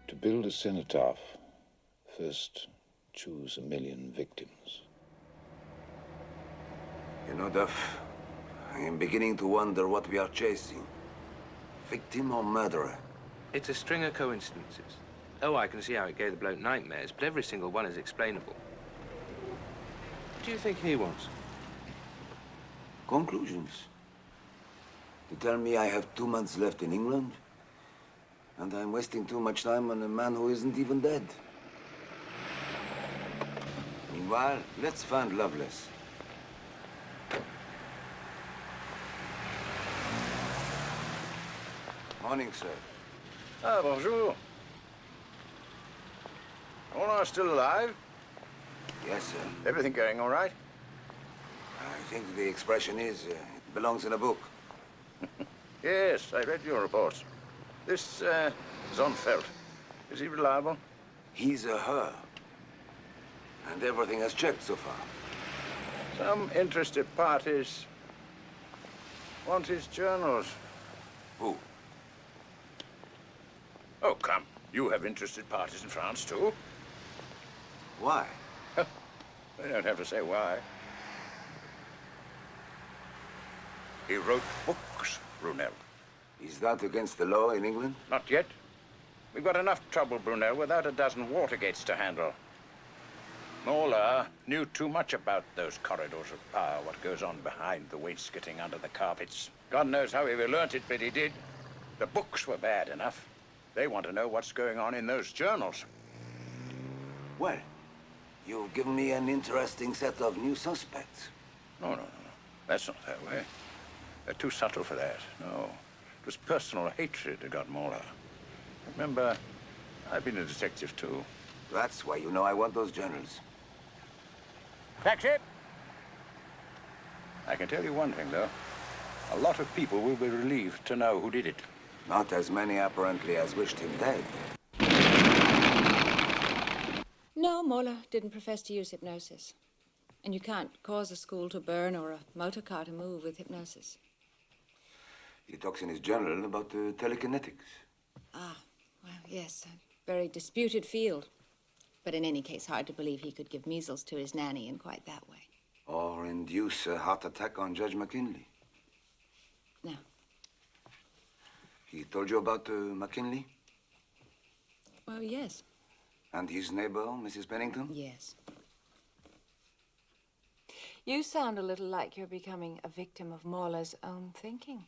To build a cenotaph, first choose 1,000,000 victims. You know, Duff, I am beginning to wonder what we are chasing. Victim or murderer? It's a string of coincidences. Oh, I can see how it gave the bloke nightmares, but every single one is explainable. What do you think he wants? Conclusions. To tell me I have 2 months left in England, and I'm wasting too much time on a man who isn't even dead. Meanwhile, let's find Lovelace. Morning, sir. Ah, bonjour. All are still alive? Yes, sir. Everything going all right? I think the expression is, it belongs in a book. Yes, I read your reports. This, Zonfeld, is he reliable? He's a her. And everything has checked so far. Some interested parties want his journals. Who? Oh, come. You have interested parties in France, too. Why? They don't have to say why. He wrote books, Brunel. Is that against the law in England? Not yet. We've got enough trouble, Brunel, without a dozen Watergates to handle. Mola knew too much about those corridors of power, what goes on behind the wainscoting under the carpets. God knows how he learnt it, but he did. The books were bad enough. They want to know what's going on in those journals. Well, you've given me an interesting set of new suspects. No. That's not their way. They're too subtle for that. No. It was personal hatred that got Mola. Remember, I've been a detective, too. That's why you know I want those journals. Taxi! I can tell you one thing, though. A lot of people will be relieved to know who did it. Not as many, apparently, as wished him dead. No, Mola didn't profess to use hypnosis. And you can't cause a school to burn or a motor car to move with hypnosis. He talks in his journal about telekinetics. Ah, well, yes, a very disputed field. But in any case, hard to believe he could give measles to his nanny in quite that way. Or induce a heart attack on Judge McKinley. No. He told you about McKinley? Well, yes. And his neighbor, Mrs. Pennington? Yes. You sound a little like you're becoming a victim of Mola's own thinking.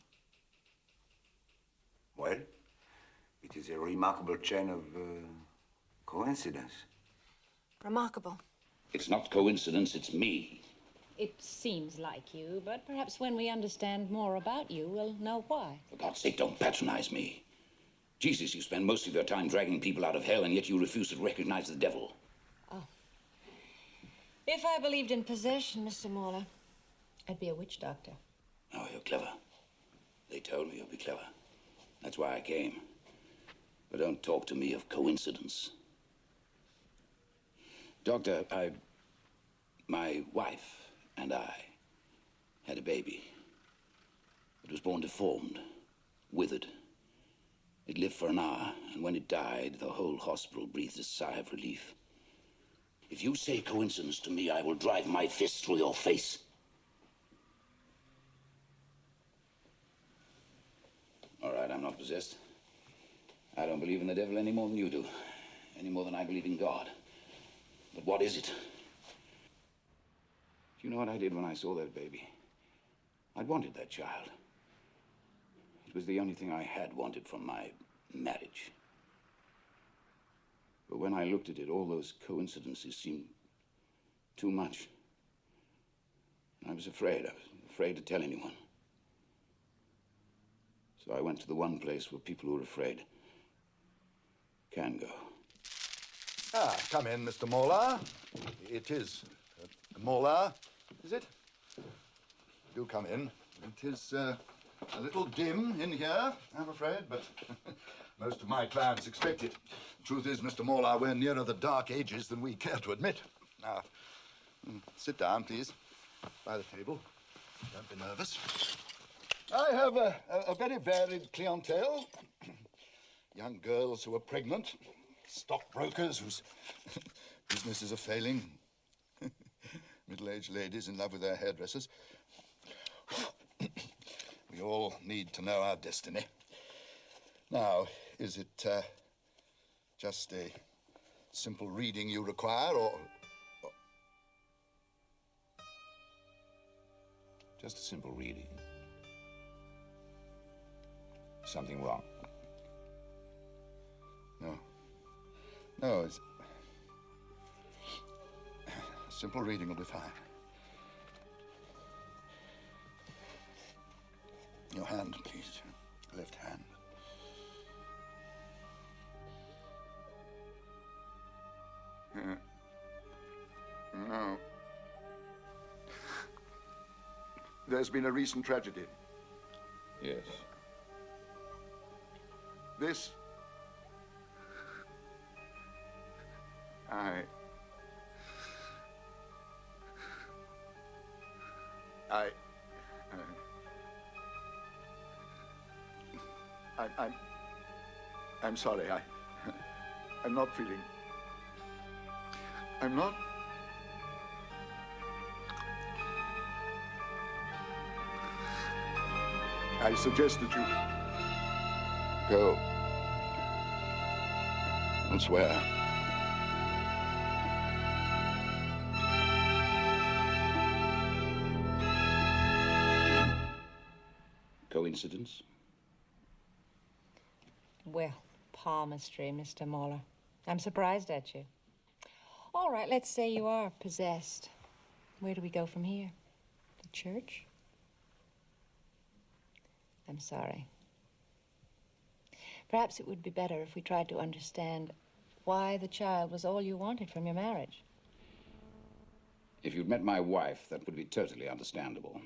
Well, it is a remarkable chain of coincidence. Remarkable. It's not coincidence, it's me. It seems like you, but perhaps when we understand more about you, we'll know why. For God's sake, don't patronize me. Jesus, you spend most of your time dragging people out of hell, and yet you refuse to recognize the devil. Oh. If I believed in possession, Mr. Mola, I'd be a witch doctor. Oh, you're clever. They told me you'd be clever. That's why I came. But don't talk to me of coincidence. Doctor, my wife and I had a baby. It was born deformed, withered. It lived for an hour, and when it died, the whole hospital breathed a sigh of relief. If you say coincidence to me, I will drive my fist through your face. All right, I'm not possessed. I don't believe in the devil any more than you do. Any more than I believe in God. But what is it? Do you know what I did when I saw that baby? I'd wanted that child. It was the only thing I had wanted from my marriage. But when I looked at it, all those coincidences seemed too much. I was afraid. I was afraid to tell anyone. So I went to the one place where people who are afraid can go. Ah, come in, Mr. Mawler. It is Mawler, is it? Do come in. It is a little dim in here, I'm afraid, but most of my clients expect it. The truth is, Mr. Mawler, we're nearer the dark ages than we care to admit. Now, sit down, please, by the table. Don't be nervous. I have a very varied clientele. Young girls who are pregnant, stockbrokers whose businesses are failing, middle-aged ladies in love with their hairdressers. We all need to know our destiny. Now, is it just a simple reading you require, or... Just a simple reading. Something wrong? No. No, it's... Simple reading will be fine. Your hand, please. Left hand. No. There's been a recent tragedy. Yes. This... I'm sorry. I'm not feeling... I'm not... I suggest that you go elsewhere. Coincidence? Well, palmistry, Mr. Mawler. I'm surprised at you. All right, let's say you are possessed. Where do we go from here? The church? I'm sorry. Perhaps it would be better if we tried to understand why the child was all you wanted from your marriage. If you'd met my wife, that would be totally understandable.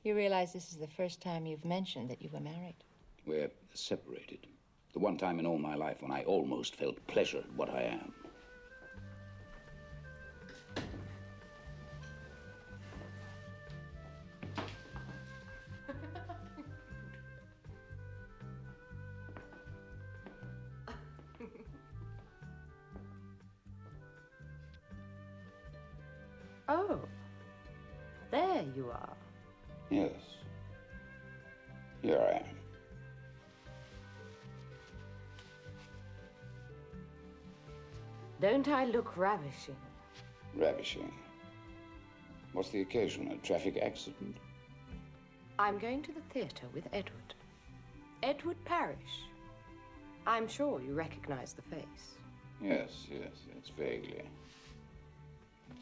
You realize this is the first time you've mentioned that you were married. We're separated. The one time in all my life when I almost felt pleasure at what I am. Oh, there you are. Yes. Here I am. Don't I look ravishing? Ravishing. What's the occasion? A traffic accident? I'm going to the theatre with Edward. Edward Parrish. I'm sure you recognize the face. Yes, vaguely.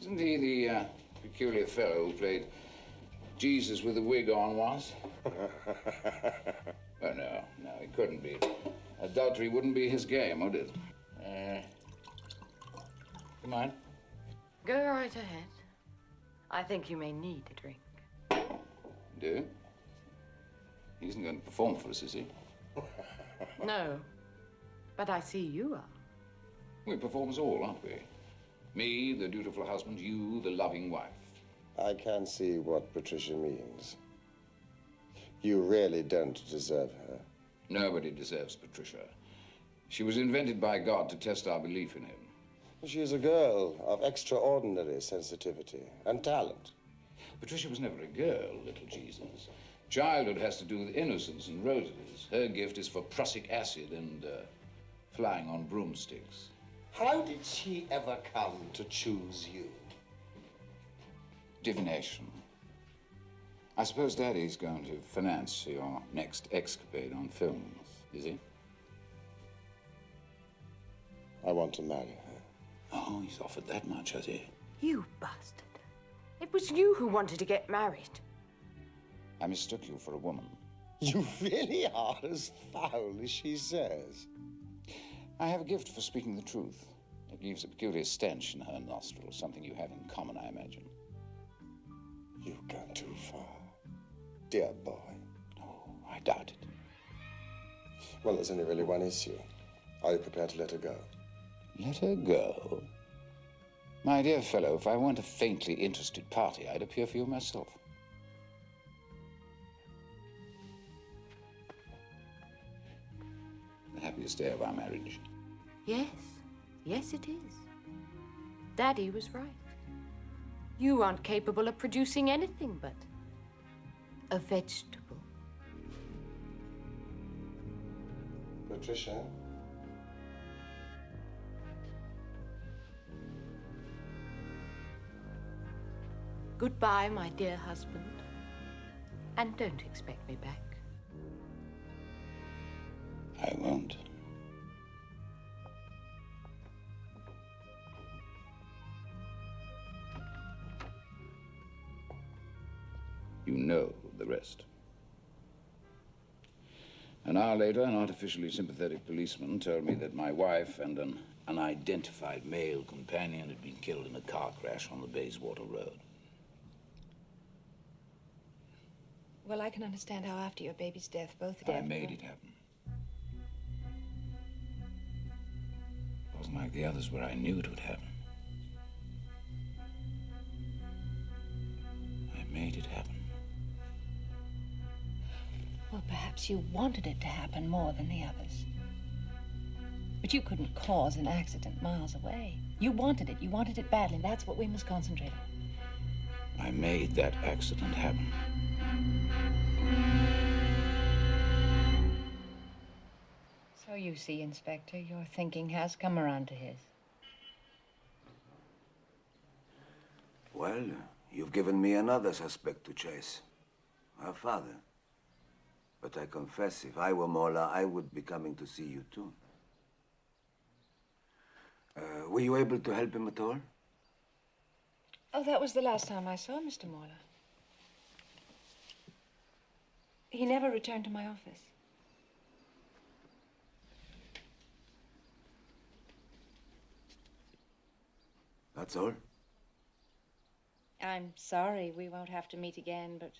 Isn't he the peculiar fellow who played Jesus with the wig on once? Oh, no, he couldn't be. Adultery wouldn't be his game, would it? Come on. Go right ahead. I think you may need a drink. Do? He isn't going to perform for us, is he? No, but I see you are. We perform us all, aren't we? Me, the dutiful husband, you, the loving wife. I can see what Patricia means. You really don't deserve her. Nobody deserves Patricia. She was invented by God to test our belief in him. She is a girl of extraordinary sensitivity and talent. Patricia was never a girl, little Jesus. Childhood has to do with innocence and roses. Her gift is for prussic acid and flying on broomsticks. How did she ever come to choose you? Divination. I suppose Daddy's going to finance your next escapade on films, is he? I want to marry her. Oh, he's offered that much, has he? You bastard. It was you who wanted to get married. I mistook you for a woman. You really are as foul as she says. I have a gift for speaking the truth. It leaves a peculiar stench in her nostrils, something you have in common, I imagine. You've gone too far, dear boy. Oh, I doubt it. Well, there's only really one issue. Are you prepared to let her go? Let her go? My dear fellow, if I weren't a faintly interested party, I'd appear for you myself. The happiest day of our marriage. Yes. Yes, it is. Daddy was right. You aren't capable of producing anything but a vegetable. Patricia? Goodbye, my dear husband. And don't expect me back. I won't. You know the rest. An hour later, an artificially sympathetic policeman told me that my wife and an unidentified male companion had been killed in a car crash on the Bayswater Road. Well, I can understand how after your baby's death, both of you... I made it happen. It wasn't like the others where I knew it would happen. I made it happen. Well, perhaps you wanted it to happen more than the others. But you couldn't cause an accident miles away. You wanted it. You wanted it badly. That's what we must concentrate on. I made that accident happen. So you see, Inspector, your thinking has come around to his. Well, you've given me another suspect to chase. Her father. But I confess, if I were Mola, I would be coming to see you too. Were you able to help him at all? Oh, that was the last time I saw Mr. Mola. He never returned to my office. That's all? I'm sorry we won't have to meet again, but...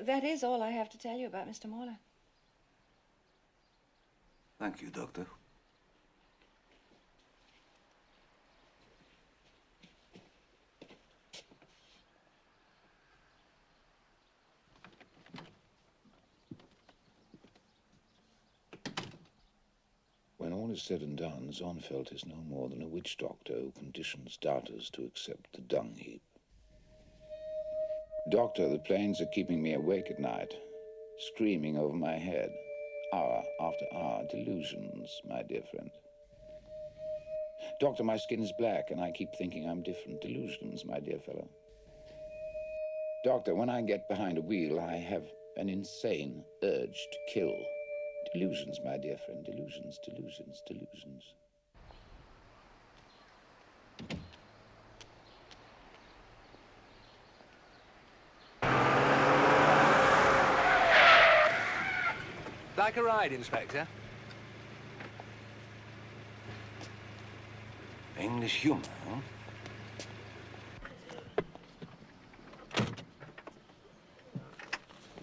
that is all I have to tell you about Mr. Mola. Thank you, Doctor. When all is said and done, Zonfeld is no more than a witch doctor who conditions doubters to accept the dung heap. Doctor, the planes are keeping me awake at night, screaming over my head, hour after hour. Delusions, my dear friend. Doctor, my skin is black, and I keep thinking I'm different. Delusions, my dear fellow. Doctor, when I get behind a wheel, I have an insane urge to kill. Delusions, my dear friend. Delusions, delusions, delusions. Like a ride, Inspector? English humor, huh?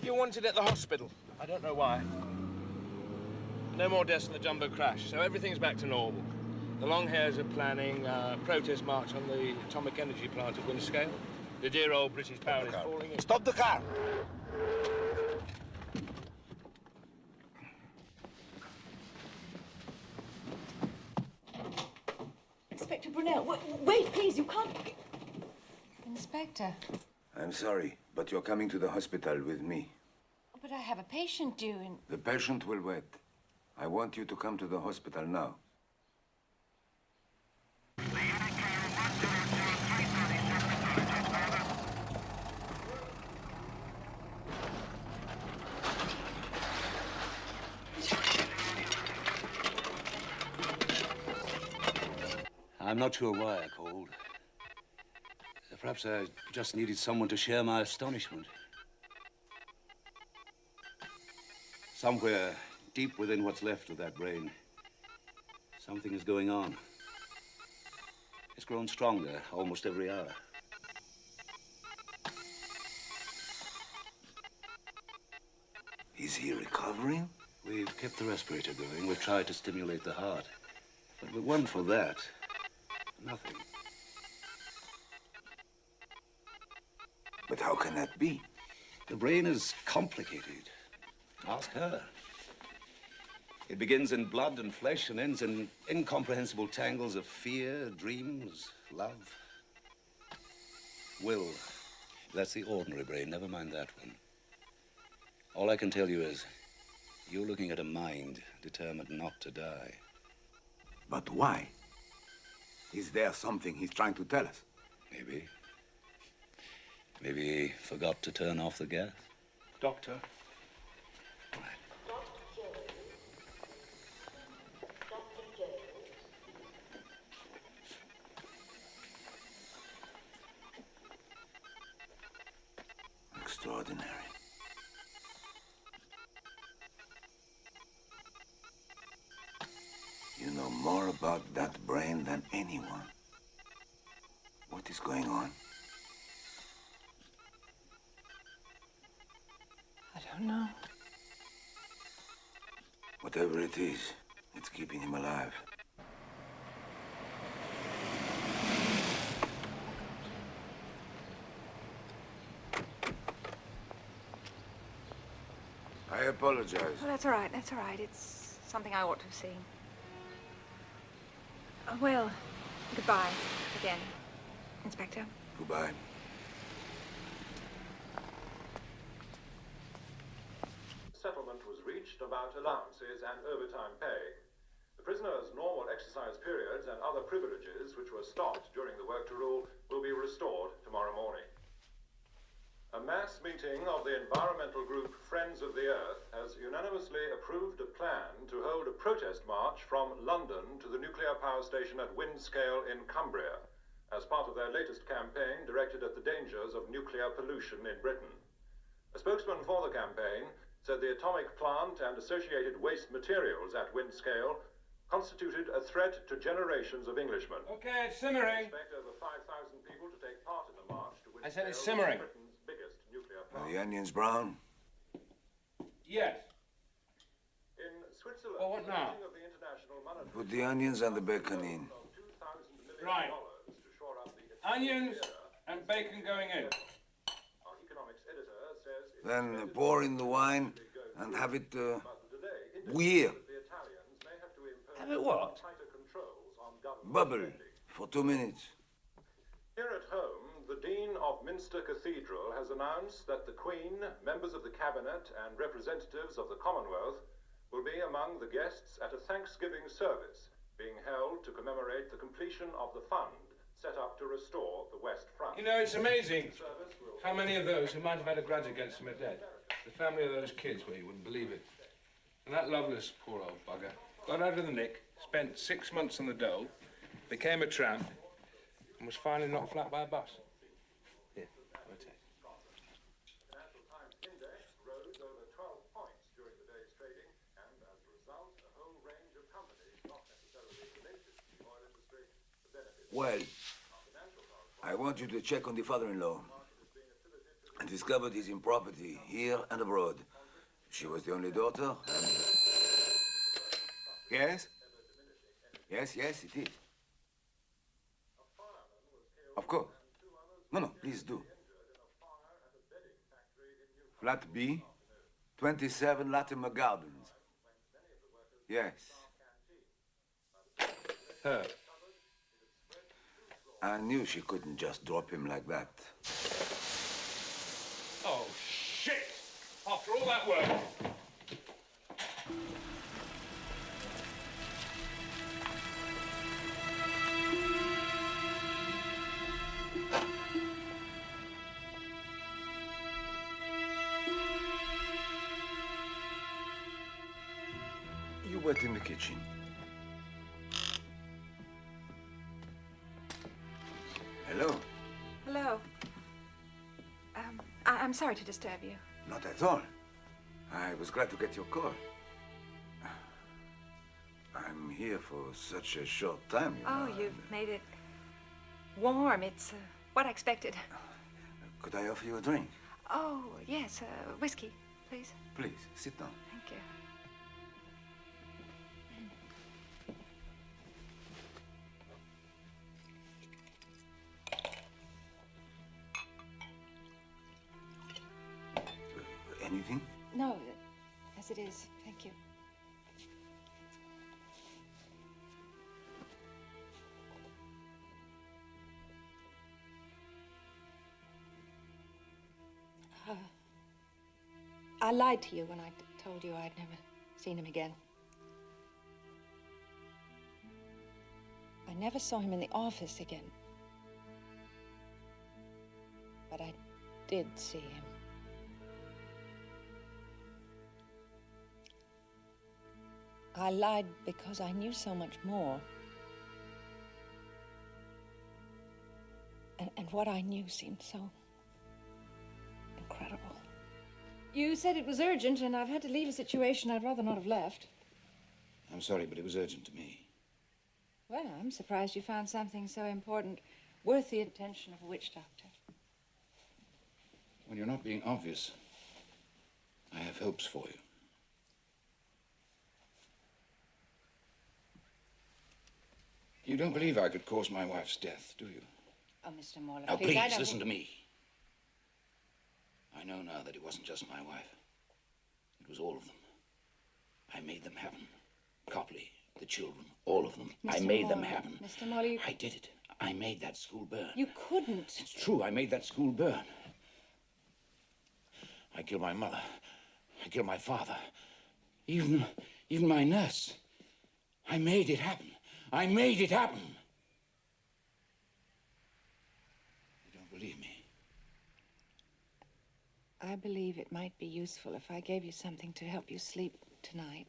You're wanted at the hospital. I don't know why. No more deaths in the jumbo crash, so everything's back to normal. The long hairs are planning a protest march on the atomic energy plant at Windscale. The dear old British power is falling in. Stop the car! Brunel, wait, please, you can't... Inspector. I'm sorry, but you're coming to the hospital with me. But I have a patient due in... The patient will wait. I want you to come to the hospital now. I'm not sure why I called. Perhaps I just needed someone to share my astonishment. Somewhere deep within what's left of that brain, something is going on. It's grown stronger almost every hour. Is he recovering? We've kept the respirator going. We've tried to stimulate the heart. But with one for that, nothing. But how can that be? The brain is complicated. Ask her. It begins in blood and flesh and ends in incomprehensible tangles of fear, dreams, love, will. That's the ordinary brain. Never mind that one. All I can tell you is you're looking at a mind determined not to die. But why? Is there something he's trying to tell us? Maybe. Maybe he forgot to turn off the gas. Doctor. Extraordinary. You know more about that brain than anyone. What is going on? I don't know. Whatever it is, it's keeping him alive. I apologize. Oh, that's all right, that's all right. It's something I ought to have seen. Well, goodbye again, Inspector. Goodbye. Settlement was reached about allowances and overtime pay. The prisoners' normal exercise periods and other privileges which were stopped during the work to rule will be restored tomorrow morning. A mass meeting of the environmental group Friends of the Earth has unanimously approved a plan to hold a protest march from London to the nuclear power station at Windscale in Cumbria, as part of their latest campaign directed at the dangers of nuclear pollution in Britain. A spokesman for the campaign said the atomic plant and associated waste materials at Windscale constituted a threat to generations of Englishmen. Okay, it's simmering. Expect over 5,000 people to take part in the march to Windscale. I said it's simmering. Britain's biggest nuclear Are plant. the onions brown? Yes. In Switzerland, Well, what now? of the International Monetary Put the onions and the bacon in. Right. Onions and bacon going in. Our economics editor says it Then pour in the wine and have it weir. Have it what? Bubble for 2 minutes. Here at home, the Dean of Minster Cathedral has announced that the Queen, members of the Cabinet, and representatives of the Commonwealth will be among the guests at a Thanksgiving service being held to commemorate the completion of the fund set up to restore the West Front. You know, it's amazing how many of those who might have had a grudge against him are dead. The family of those kids, well, you wouldn't believe it. And that Lovelace, poor old bugger, got out of the nick, spent 6 months on the dole, became a tramp, and was finally knocked flat by a bus. Here, I'll take. Financial Times Index rose over 12 points during the day's trading, and as a result, a whole range of companies not necessarily related to the oil industry benefited. Well, I want you to check on the father-in-law and discovered his improperty here and abroad. She was the only daughter, and... Yes? Yes, yes, it is. Of course. No, please do. Flat B, 27 Latimer Gardens. Yes. Her. I knew she couldn't just drop him like that. Oh, shit! After all that work. You wait in the kitchen. Hello? Hello. I'm sorry to disturb you. Not at all. I was glad to get your call. I'm here for such a short time, you Oh, know. you've made it warm. It's what I expected. Could I offer you a drink? Oh, yes, whiskey, please. Please, sit down. Thank you. Anything? No, as it is. Thank you. I lied to you when I told you I'd never seen him again. I never saw him in the office again. But I did see him. I lied because I knew so much more. And what I knew seemed so incredible. You said it was urgent, and I've had to leave a situation I'd rather not have left. I'm sorry, but it was urgent to me. Well, I'm surprised you found something so important worth the attention of a witch doctor. When you're not being obvious, I have hopes for you. You don't believe I could cause my wife's death, do you? Oh, Mr. Morley, Now, please, I please, don't listen think- to me. I know now that it wasn't just my wife. It was all of them. I made them happen. Copley, the children, all of them. I Mr. made them Morley, happen. Mr. Morley, I did it. I made that school burn. you couldn't. It's true, I made that school burn. I killed my mother. I killed my father. Even my nurse. I made it happen. I made it happen. You don't believe me? I believe it might be useful if I gave you something to help you sleep tonight.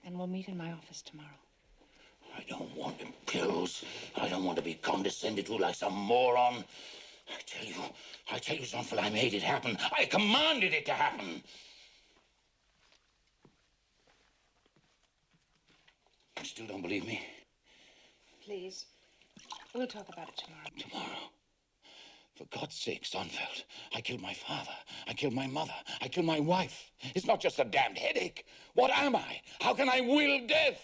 And we'll meet in my office tomorrow. I don't want pills. I don't want to be condescended to like some moron. I tell you, Zonfel, I made it happen. I commanded it to happen. You still don't believe me? Please, we'll talk about it tomorrow. Tomorrow? For God's sake, Zonfeld, I killed my father. I killed my mother. I killed my wife. It's not just a damned headache. What am I? How can I will death?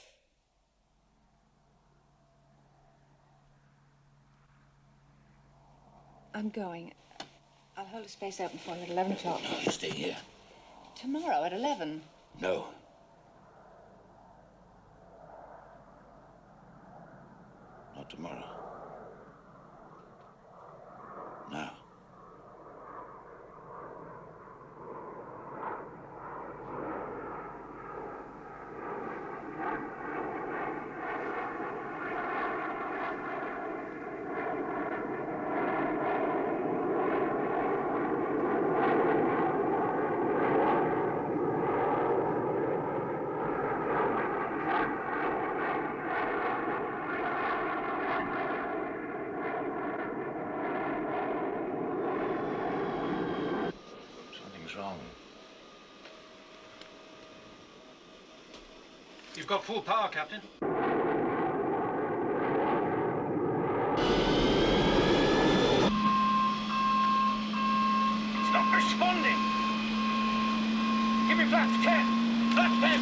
I'm going. I'll hold a space open for you at 11 o'clock. No, you stay here. Tomorrow at 11. No. Not tomorrow. Now. Something's wrong. You've got full power, Captain. It's not responding. Give me flaps 10. Flaps 10.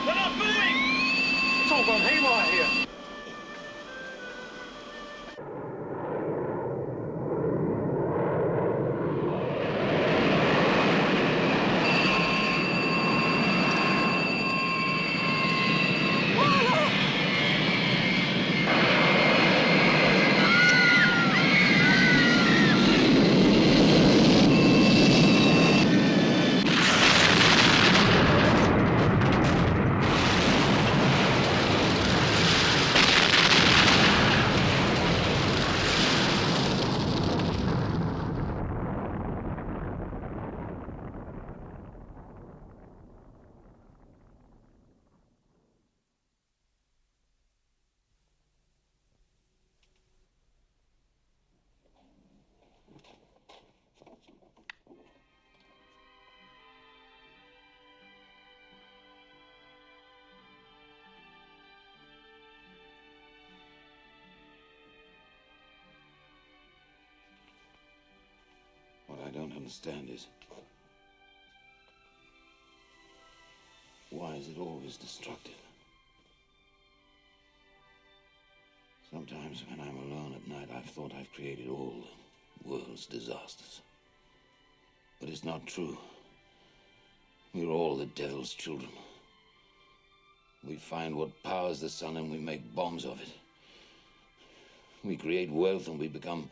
They're not moving. It's all gone haywire here. understand is, why is it always destructive? Sometimes when I'm alone at night, I've thought I've created all the world's disasters. But it's not true. We're all the devil's children. We find what powers the sun and we make bombs of it. We create wealth and we become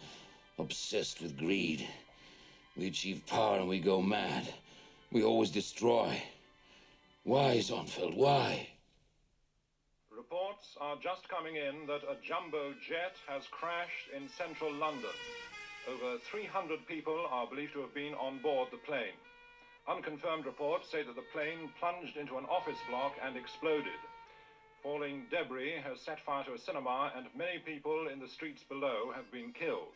obsessed with greed. We achieve power and we go mad. We always destroy. Why, Zonfeld, why? Reports are just coming in that a jumbo jet has crashed in central London. Over 300 people are believed to have been on board the plane. Unconfirmed reports say that the plane plunged into an office block and exploded. Falling debris has set fire to a cinema, and many people in the streets below have been killed.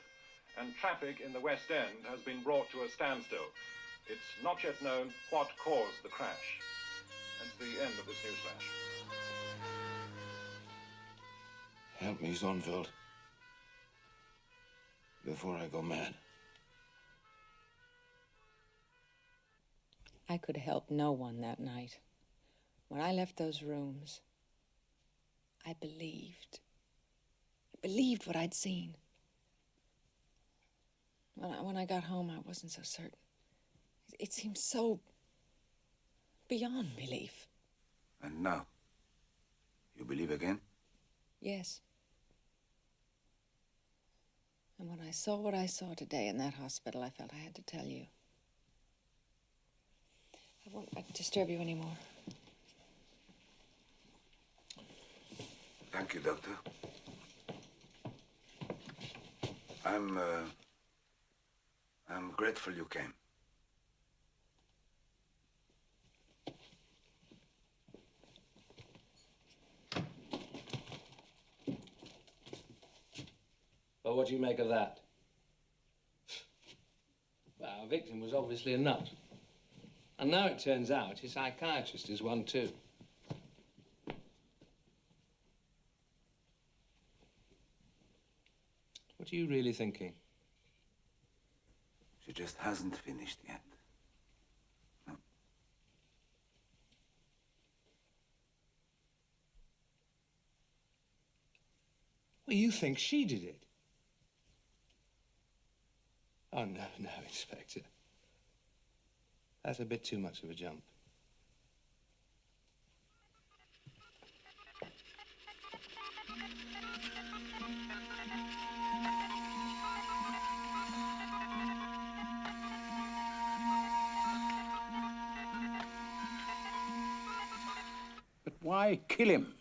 And traffic in the West End has been brought to a standstill. It's not yet known what caused the crash. That's the end of this newsflash. Help me, Zonfeld. Before I go mad. I could help no one that night. When I left those rooms, I believed what I'd seen. When I got home, I wasn't so certain. It seemed so beyond belief. And now? You believe again? Yes. And when I saw what I saw today in that hospital, I felt I had to tell you. I won't disturb you anymore. Thank you, Doctor. I'm grateful you came. Well, what do you make of that? Well, our victim was obviously a nut. And now it turns out his psychiatrist is one too. What are you really thinking? She just hasn't finished yet. No. Well, you think she did it? Oh, no, Inspector. That's a bit too much of a jump. But why kill him?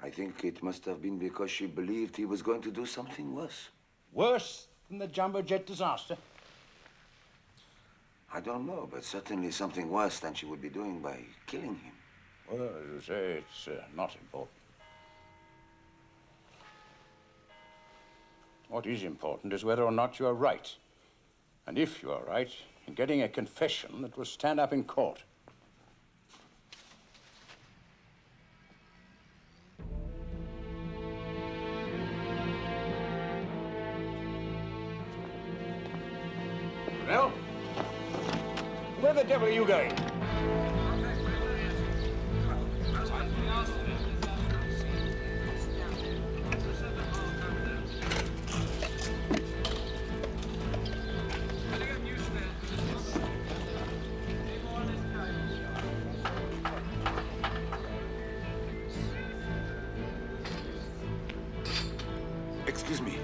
I think it must have been because she believed he was going to do something worse. Worse than the jumbo jet disaster? I don't know, but certainly something worse than she would be doing by killing him. Well, as you say, it's not important. What is important is whether or not you are right. And if you are right, in getting a confession that will stand up in court. Well, where the devil are you going? Excuse me.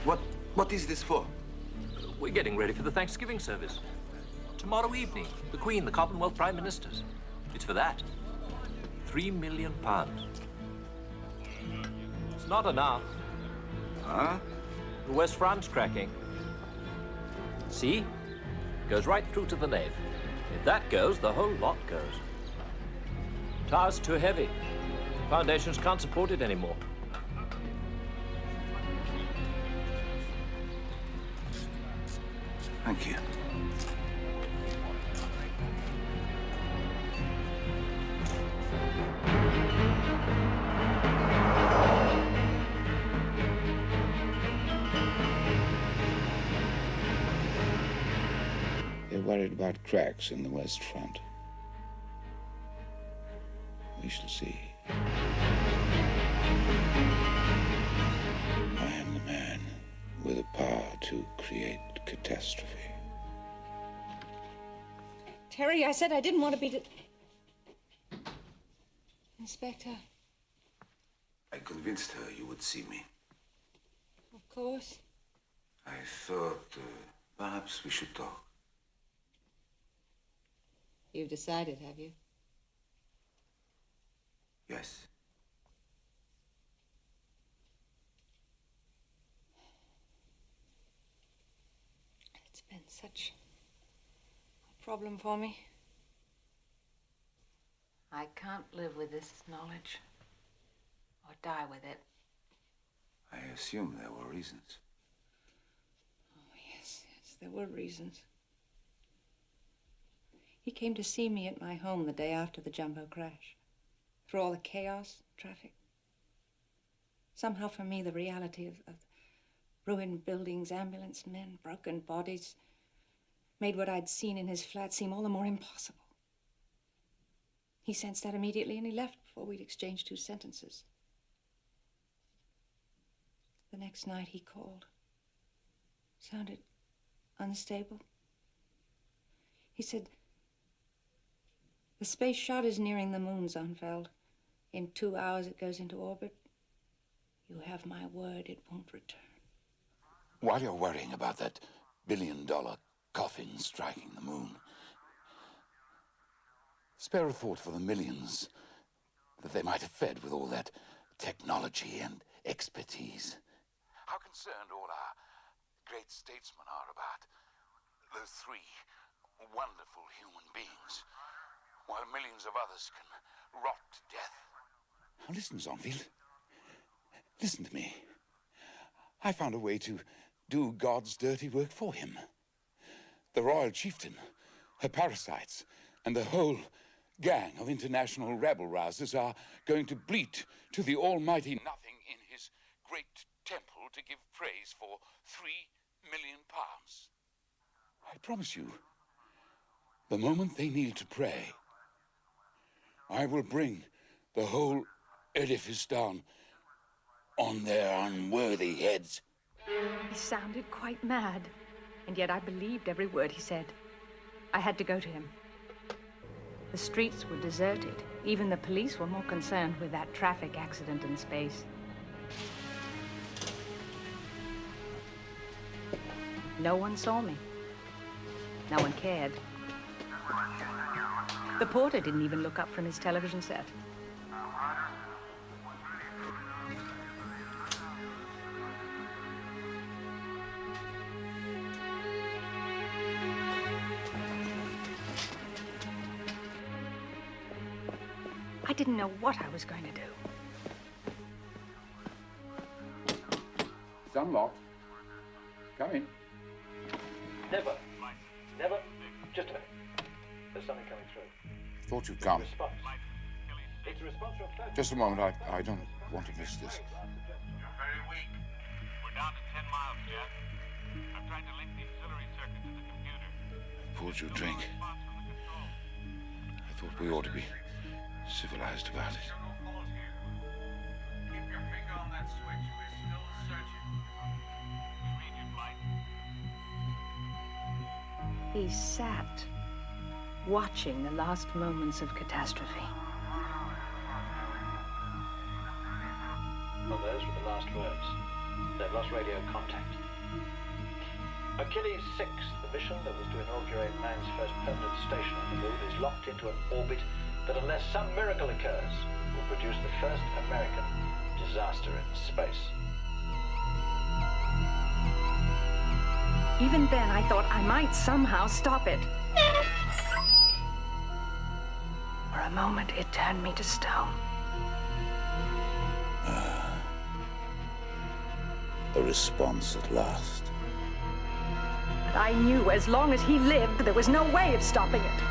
What is this for? We're getting ready for the Thanksgiving service. Tomorrow evening, the Queen, the Commonwealth Prime Ministers. It's for that. £3 million. It's not enough. Huh? The West Front's cracking. See? Goes right through to the nave. If that goes, the whole lot goes. Tower's too heavy. Foundations can't support it anymore. Thank you. worried about cracks in the West Front. We shall see. I am the man with the power to create catastrophe. Terry, I said I didn't want to be... Inspector. I convinced her you would see me. Of course. I thought perhaps we should talk. You've decided, have you? Yes. It's been such a problem for me. I can't live with this knowledge or die with it. I assume there were reasons. Oh, yes, there were reasons. He came to see me at my home the day after the jumbo crash. Through all the chaos, traffic. Somehow for me, the reality of ruined buildings, ambulance men, broken bodies, made what I'd seen in his flat seem all the more impossible. He sensed that immediately and he left before we'd exchanged 2 sentences. The next night he called. Sounded unstable. He said, "The space shot is nearing the moon, Zonfeld. In 2 hours it goes into orbit. You have my word it won't return." While you're worrying about that billion-dollar coffin striking the moon, spare a thought for the millions that they might have fed with all that technology and expertise. How concerned all our great statesmen are about those 3 wonderful human beings, while millions of others can rot to death. Now listen, Zonfield. Listen to me. I found a way to do God's dirty work for him. The royal chieftain, her parasites, and the whole gang of international rabble-rousers are going to bleat to the almighty nothing in his great temple to give praise for £3 million. I promise you, the moment they kneel to pray, I will bring the whole edifice down on their unworthy heads. He sounded quite mad, and yet I believed every word he said. I had to go to him. The streets were deserted. Even the police were more concerned with that traffic accident in space. No one saw me. No one cared. The porter didn't even look up from his television set. I didn't know what I was going to do. It's unlocked. Come in. Never. Never. Just a minute. There's something coming through. Thought you'd come. Response. It's a response from a phone. Just a moment. I don't want to miss this. You're very weak. We're down to 10 miles, Jeff. I'm trying to link the auxiliary circuit to the computer. Poured you a drink. I thought we ought to be civilized about it. Keep your finger on that switch. We're still searching. We read your flight. He sat, watching the last moments of catastrophe. Well, those were the last words. They've lost radio contact. Achilles 6, the mission that was to inaugurate man's first permanent station on the moon, is locked into an orbit that, unless some miracle occurs, will produce the first American disaster in space. Even then, I thought I might somehow stop it. For a moment, it turned me to stone. A response at last. But I knew as long as he lived, there was no way of stopping it.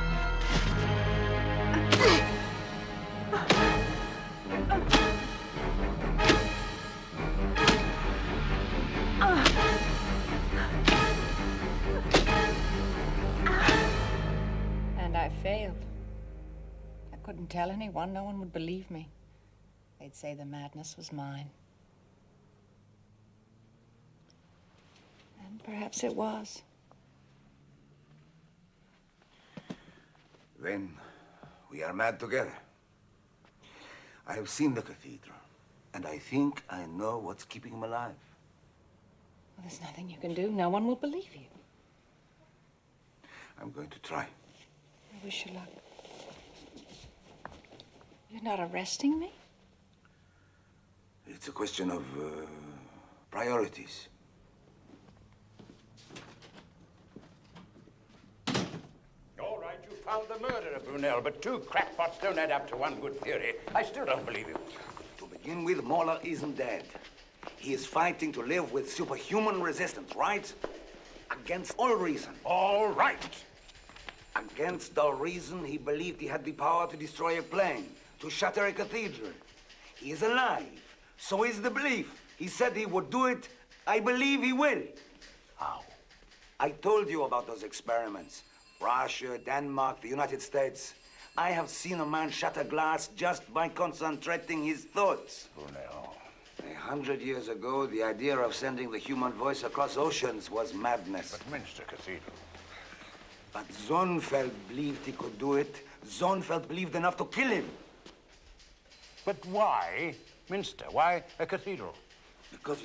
couldn't tell anyone. No one would believe me. They'd say the madness was mine. And perhaps it was. Then we are mad together. I have seen the cathedral, and I think I know what's keeping him alive. Well, there's nothing you can do. No one will believe you. I'm going to try. I wish you luck. You're not arresting me? It's a question of priorities. All right, you found the murderer, Brunel, but two crackpots don't add up to one good theory. I still don't believe you. To begin with, Mola isn't dead. He is fighting to live with superhuman resistance, right? Against all reason. All right. Against all reason, he believed he had the power to destroy a plane, to shatter a cathedral. He is alive. So is the belief. He said he would do it. I believe he will. How? I told you about those experiments. Russia, Denmark, the United States. I have seen a man shatter glass just by concentrating his thoughts. Brunel. 100 years ago, the idea of sending the human voice across oceans was madness. But Minster Cathedral. But Zonfeld believed he could do it. Zonfeld believed enough to kill him. But why Minster? Why a cathedral? Because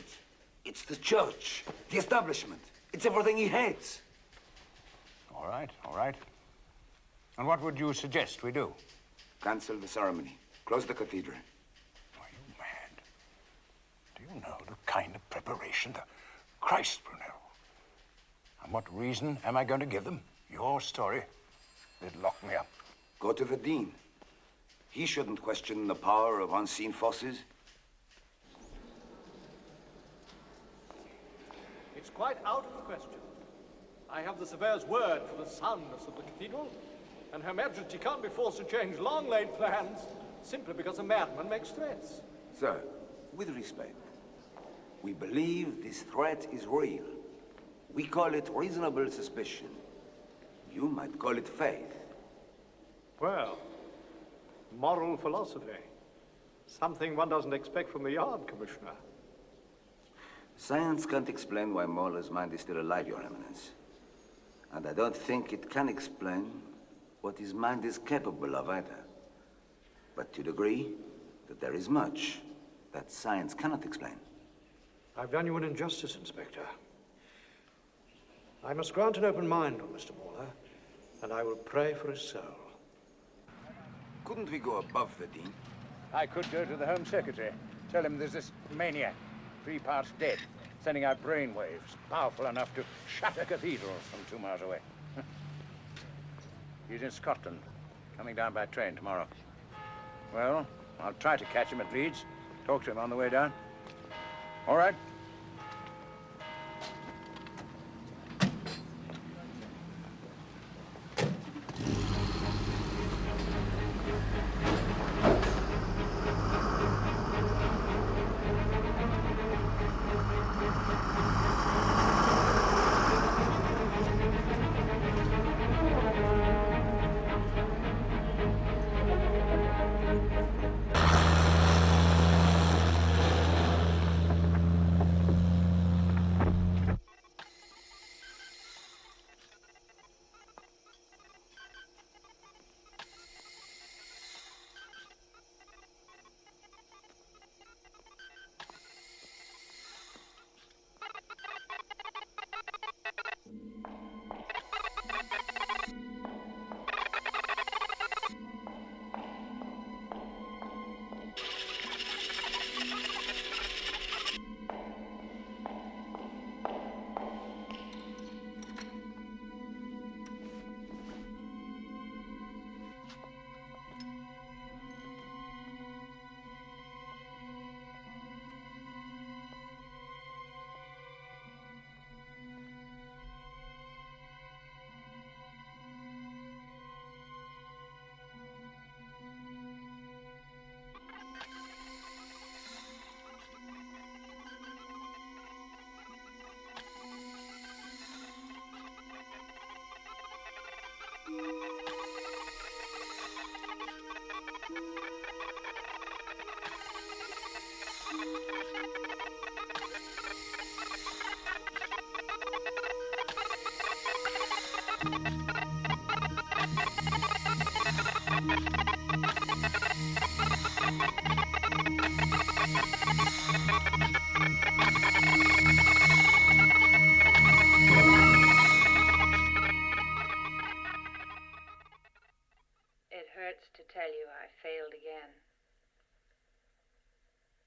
it's the church, the establishment. It's everything he hates. All right, all right. And what would you suggest we do? Cancel the ceremony. Close the cathedral. Are you mad? Do you know the kind of preparation? Christ, Brunel. And what reason am I going to give them? Your story. They'd lock me up. Go to the dean. He shouldn't question the power of unseen forces. It's quite out of the question. I have the surveyor's word for the soundness of the cathedral, and Her Majesty can't be forced to change long-laid plans simply because a madman makes threats. Sir, with respect, we believe this threat is real. We call it reasonable suspicion. You might call it faith. Well, moral philosophy. Something one doesn't expect from the Yard Commissioner. Science can't explain why Muller's mind is still alive, Your Eminence. And I don't think it can explain what his mind is capable of either. But you'd agree that there is much that science cannot explain. I've done you an injustice, Inspector. I must grant an open mind on Mr. Moore, and I will pray for his soul. Couldn't we go above the Dean? I could go to the Home Secretary. Tell him there's this maniac, 3 parts dead, sending out brainwaves powerful enough to shatter cathedrals from 2 miles away. He's in Scotland, coming down by train tomorrow. Well, I'll try to catch him at Leeds, talk to him on the way down. All right?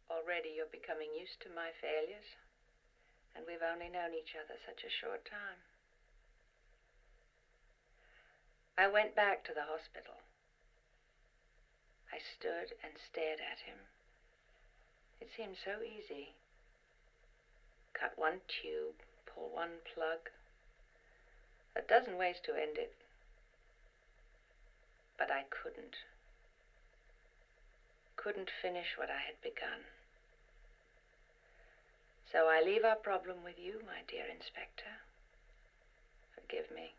Already you're becoming used to my failures, and we've only known each other such a short time. I went back to the hospital. I stood and stared at him. It seemed so easy. Cut one tube, pull one plug. A dozen ways to end it. But I couldn't. Couldn't finish what I had begun. So I leave our problem with you, my dear Inspector. Forgive me.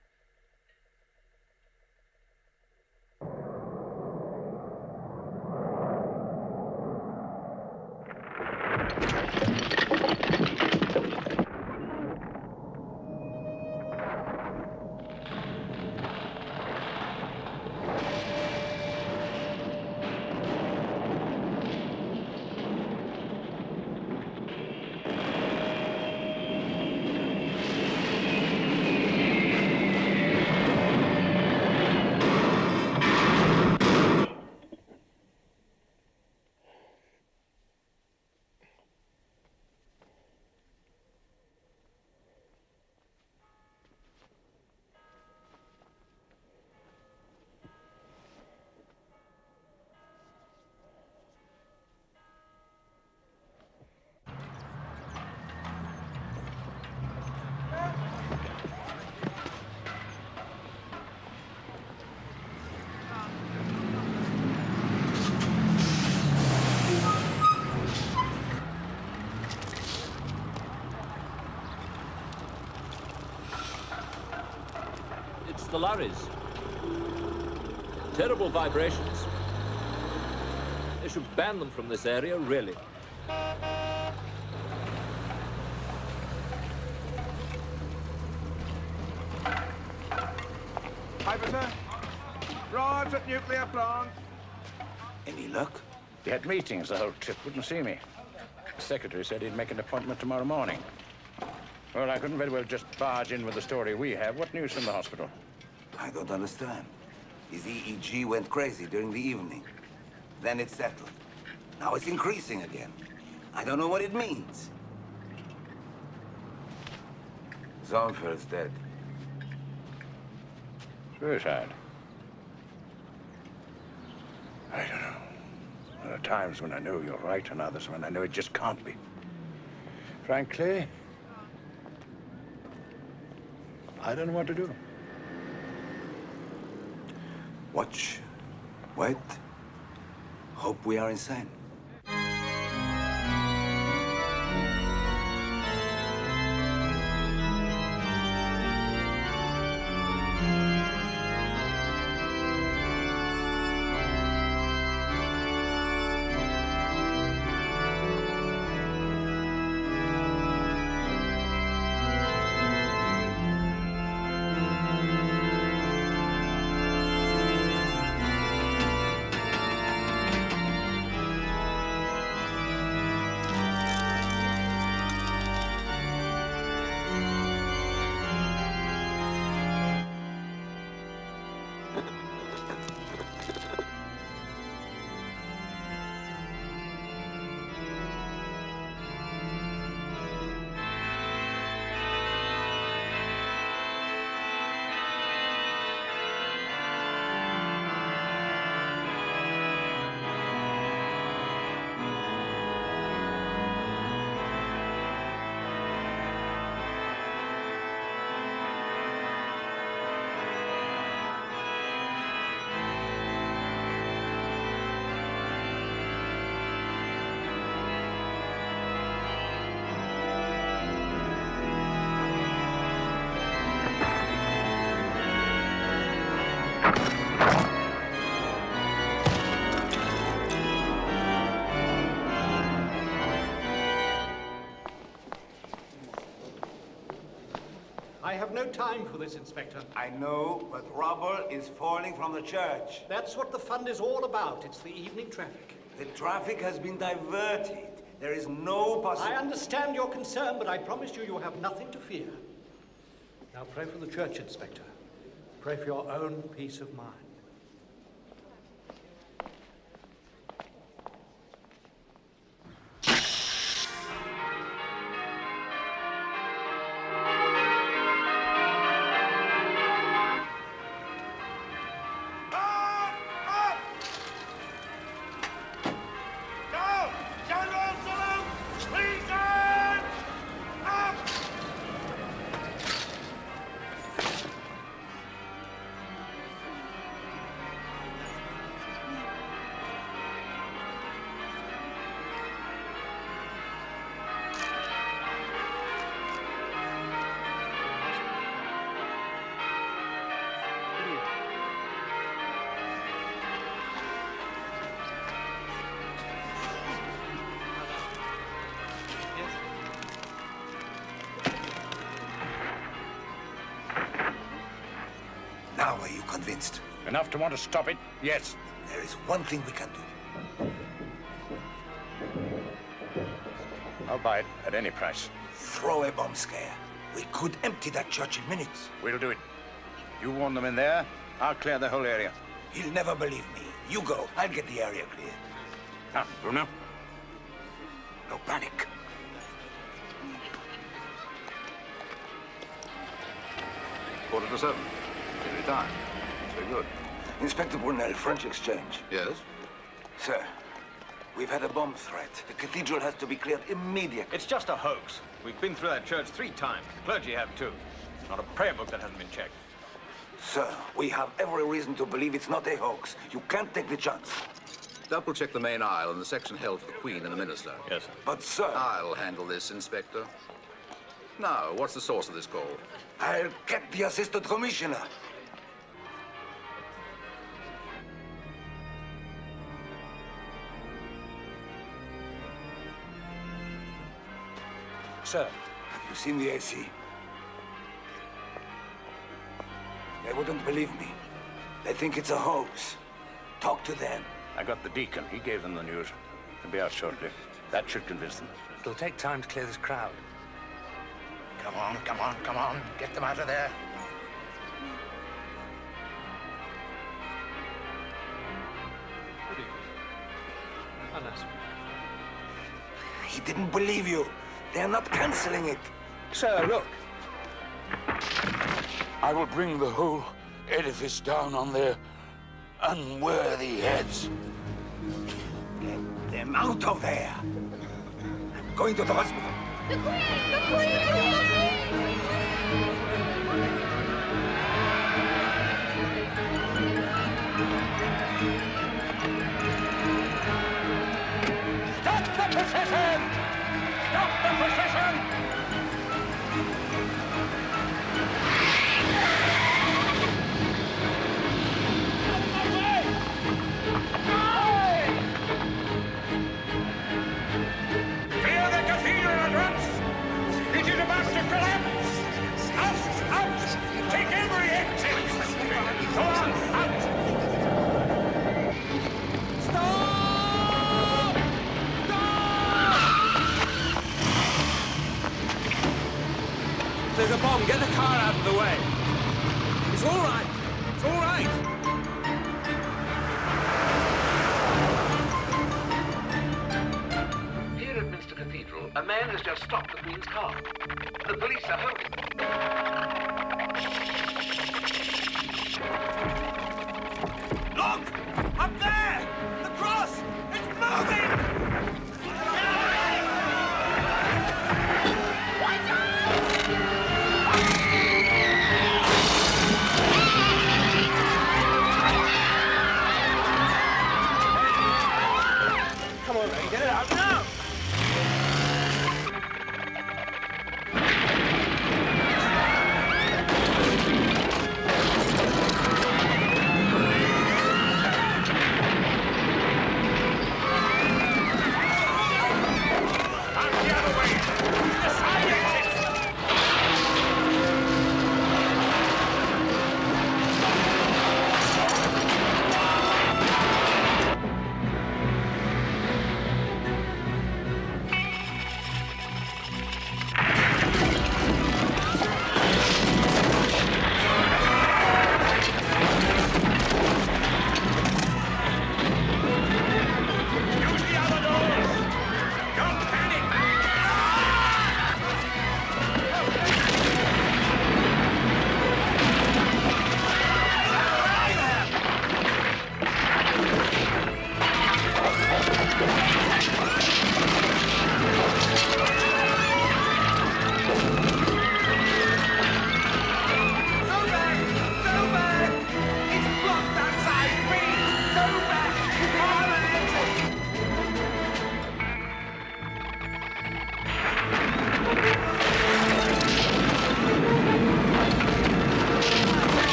The lorries. Terrible vibrations. They should ban them from this area, really. Piper, sir. Drives at nuclear plant. Any luck? They had meetings the whole trip, wouldn't see me. The secretary said he'd make an appointment tomorrow morning. Well, I couldn't very well just barge in with the story we have. What news from the hospital? I don't understand. His EEG went crazy during the evening. Then it settled. Now it's increasing again. I don't know what it means. Zonfeld's dead. Suicide. I don't know. There are times when I know you're right and others when I know it just can't be. Frankly, I don't know what to do. Watch. Wait. Hope we are insane. I have no time for this, Inspector. I know, but rubble is falling from the church. That's what the fund is all about. It's the evening traffic. The traffic has been diverted. There is no possibility. I understand your concern, but I promise you, you have nothing to fear. Now pray for the church, Inspector. Pray for your own peace of mind. midst. Enough to want to stop it, yes. There is one thing we can do. I'll buy it at any price. Throw a bomb scare. We could empty that church in minutes. We'll do it. You warn them in there, I'll clear the whole area. He'll never believe me. You go. I'll get the area cleared. Ah, Bruno? No panic. Quarter to 7. Every time. Very good. Inspector Brunel, French Exchange. Yes? Sir, we've had a bomb threat. The cathedral has to be cleared immediately. It's just a hoax. We've been through that church 3 times. The clergy have too. Not a prayer book that hasn't been checked. Sir, we have every reason to believe it's not a hoax. You can't take the chance. Double check the main aisle and the section held for the Queen and the Minister. Yes, sir. But, sir... I'll handle this, Inspector. Now, what's the source of this call? I'll get the Assistant Commissioner. Sir. Have you seen the AC? They wouldn't believe me. They think it's a hoax. Talk to them. I got the deacon. He gave them the news. He'll be out shortly. That should convince them. It'll take time to clear this crowd. Come on, come on, come on. Get them out of there. He didn't believe you. They're not canceling it. Sir, look. I will bring the whole edifice down on their unworthy heads. Get them out of there. I'm going to the hospital. The Queen! The Queen! Stop the procession! Stop the procession! Clear the cathedral at once! It is about to collapse! Out! Out! Take every exit! Go on! Out! Stop! There's a bomb. Get the car out of the way. It's all right. It's all right. Here at Minster Cathedral, a man has just stopped the Queen's car. The police are holding him. Look! Up there! The cross! It's moving! Come on, Ray. Get it out now.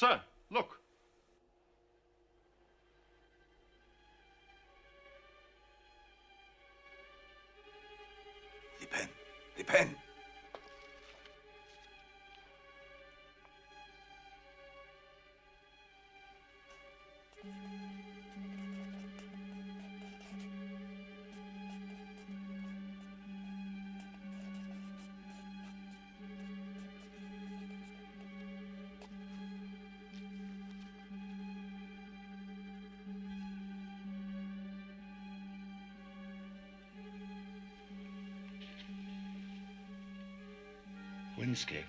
Sir, look. The pen. Windscape.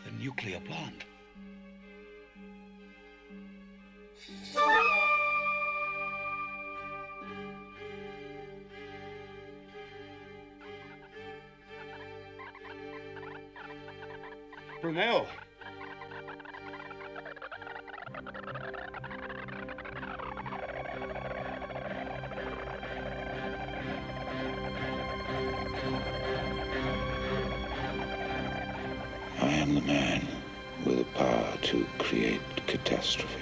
The nuclear plant. Brunel. I am the man with the power to create catastrophe.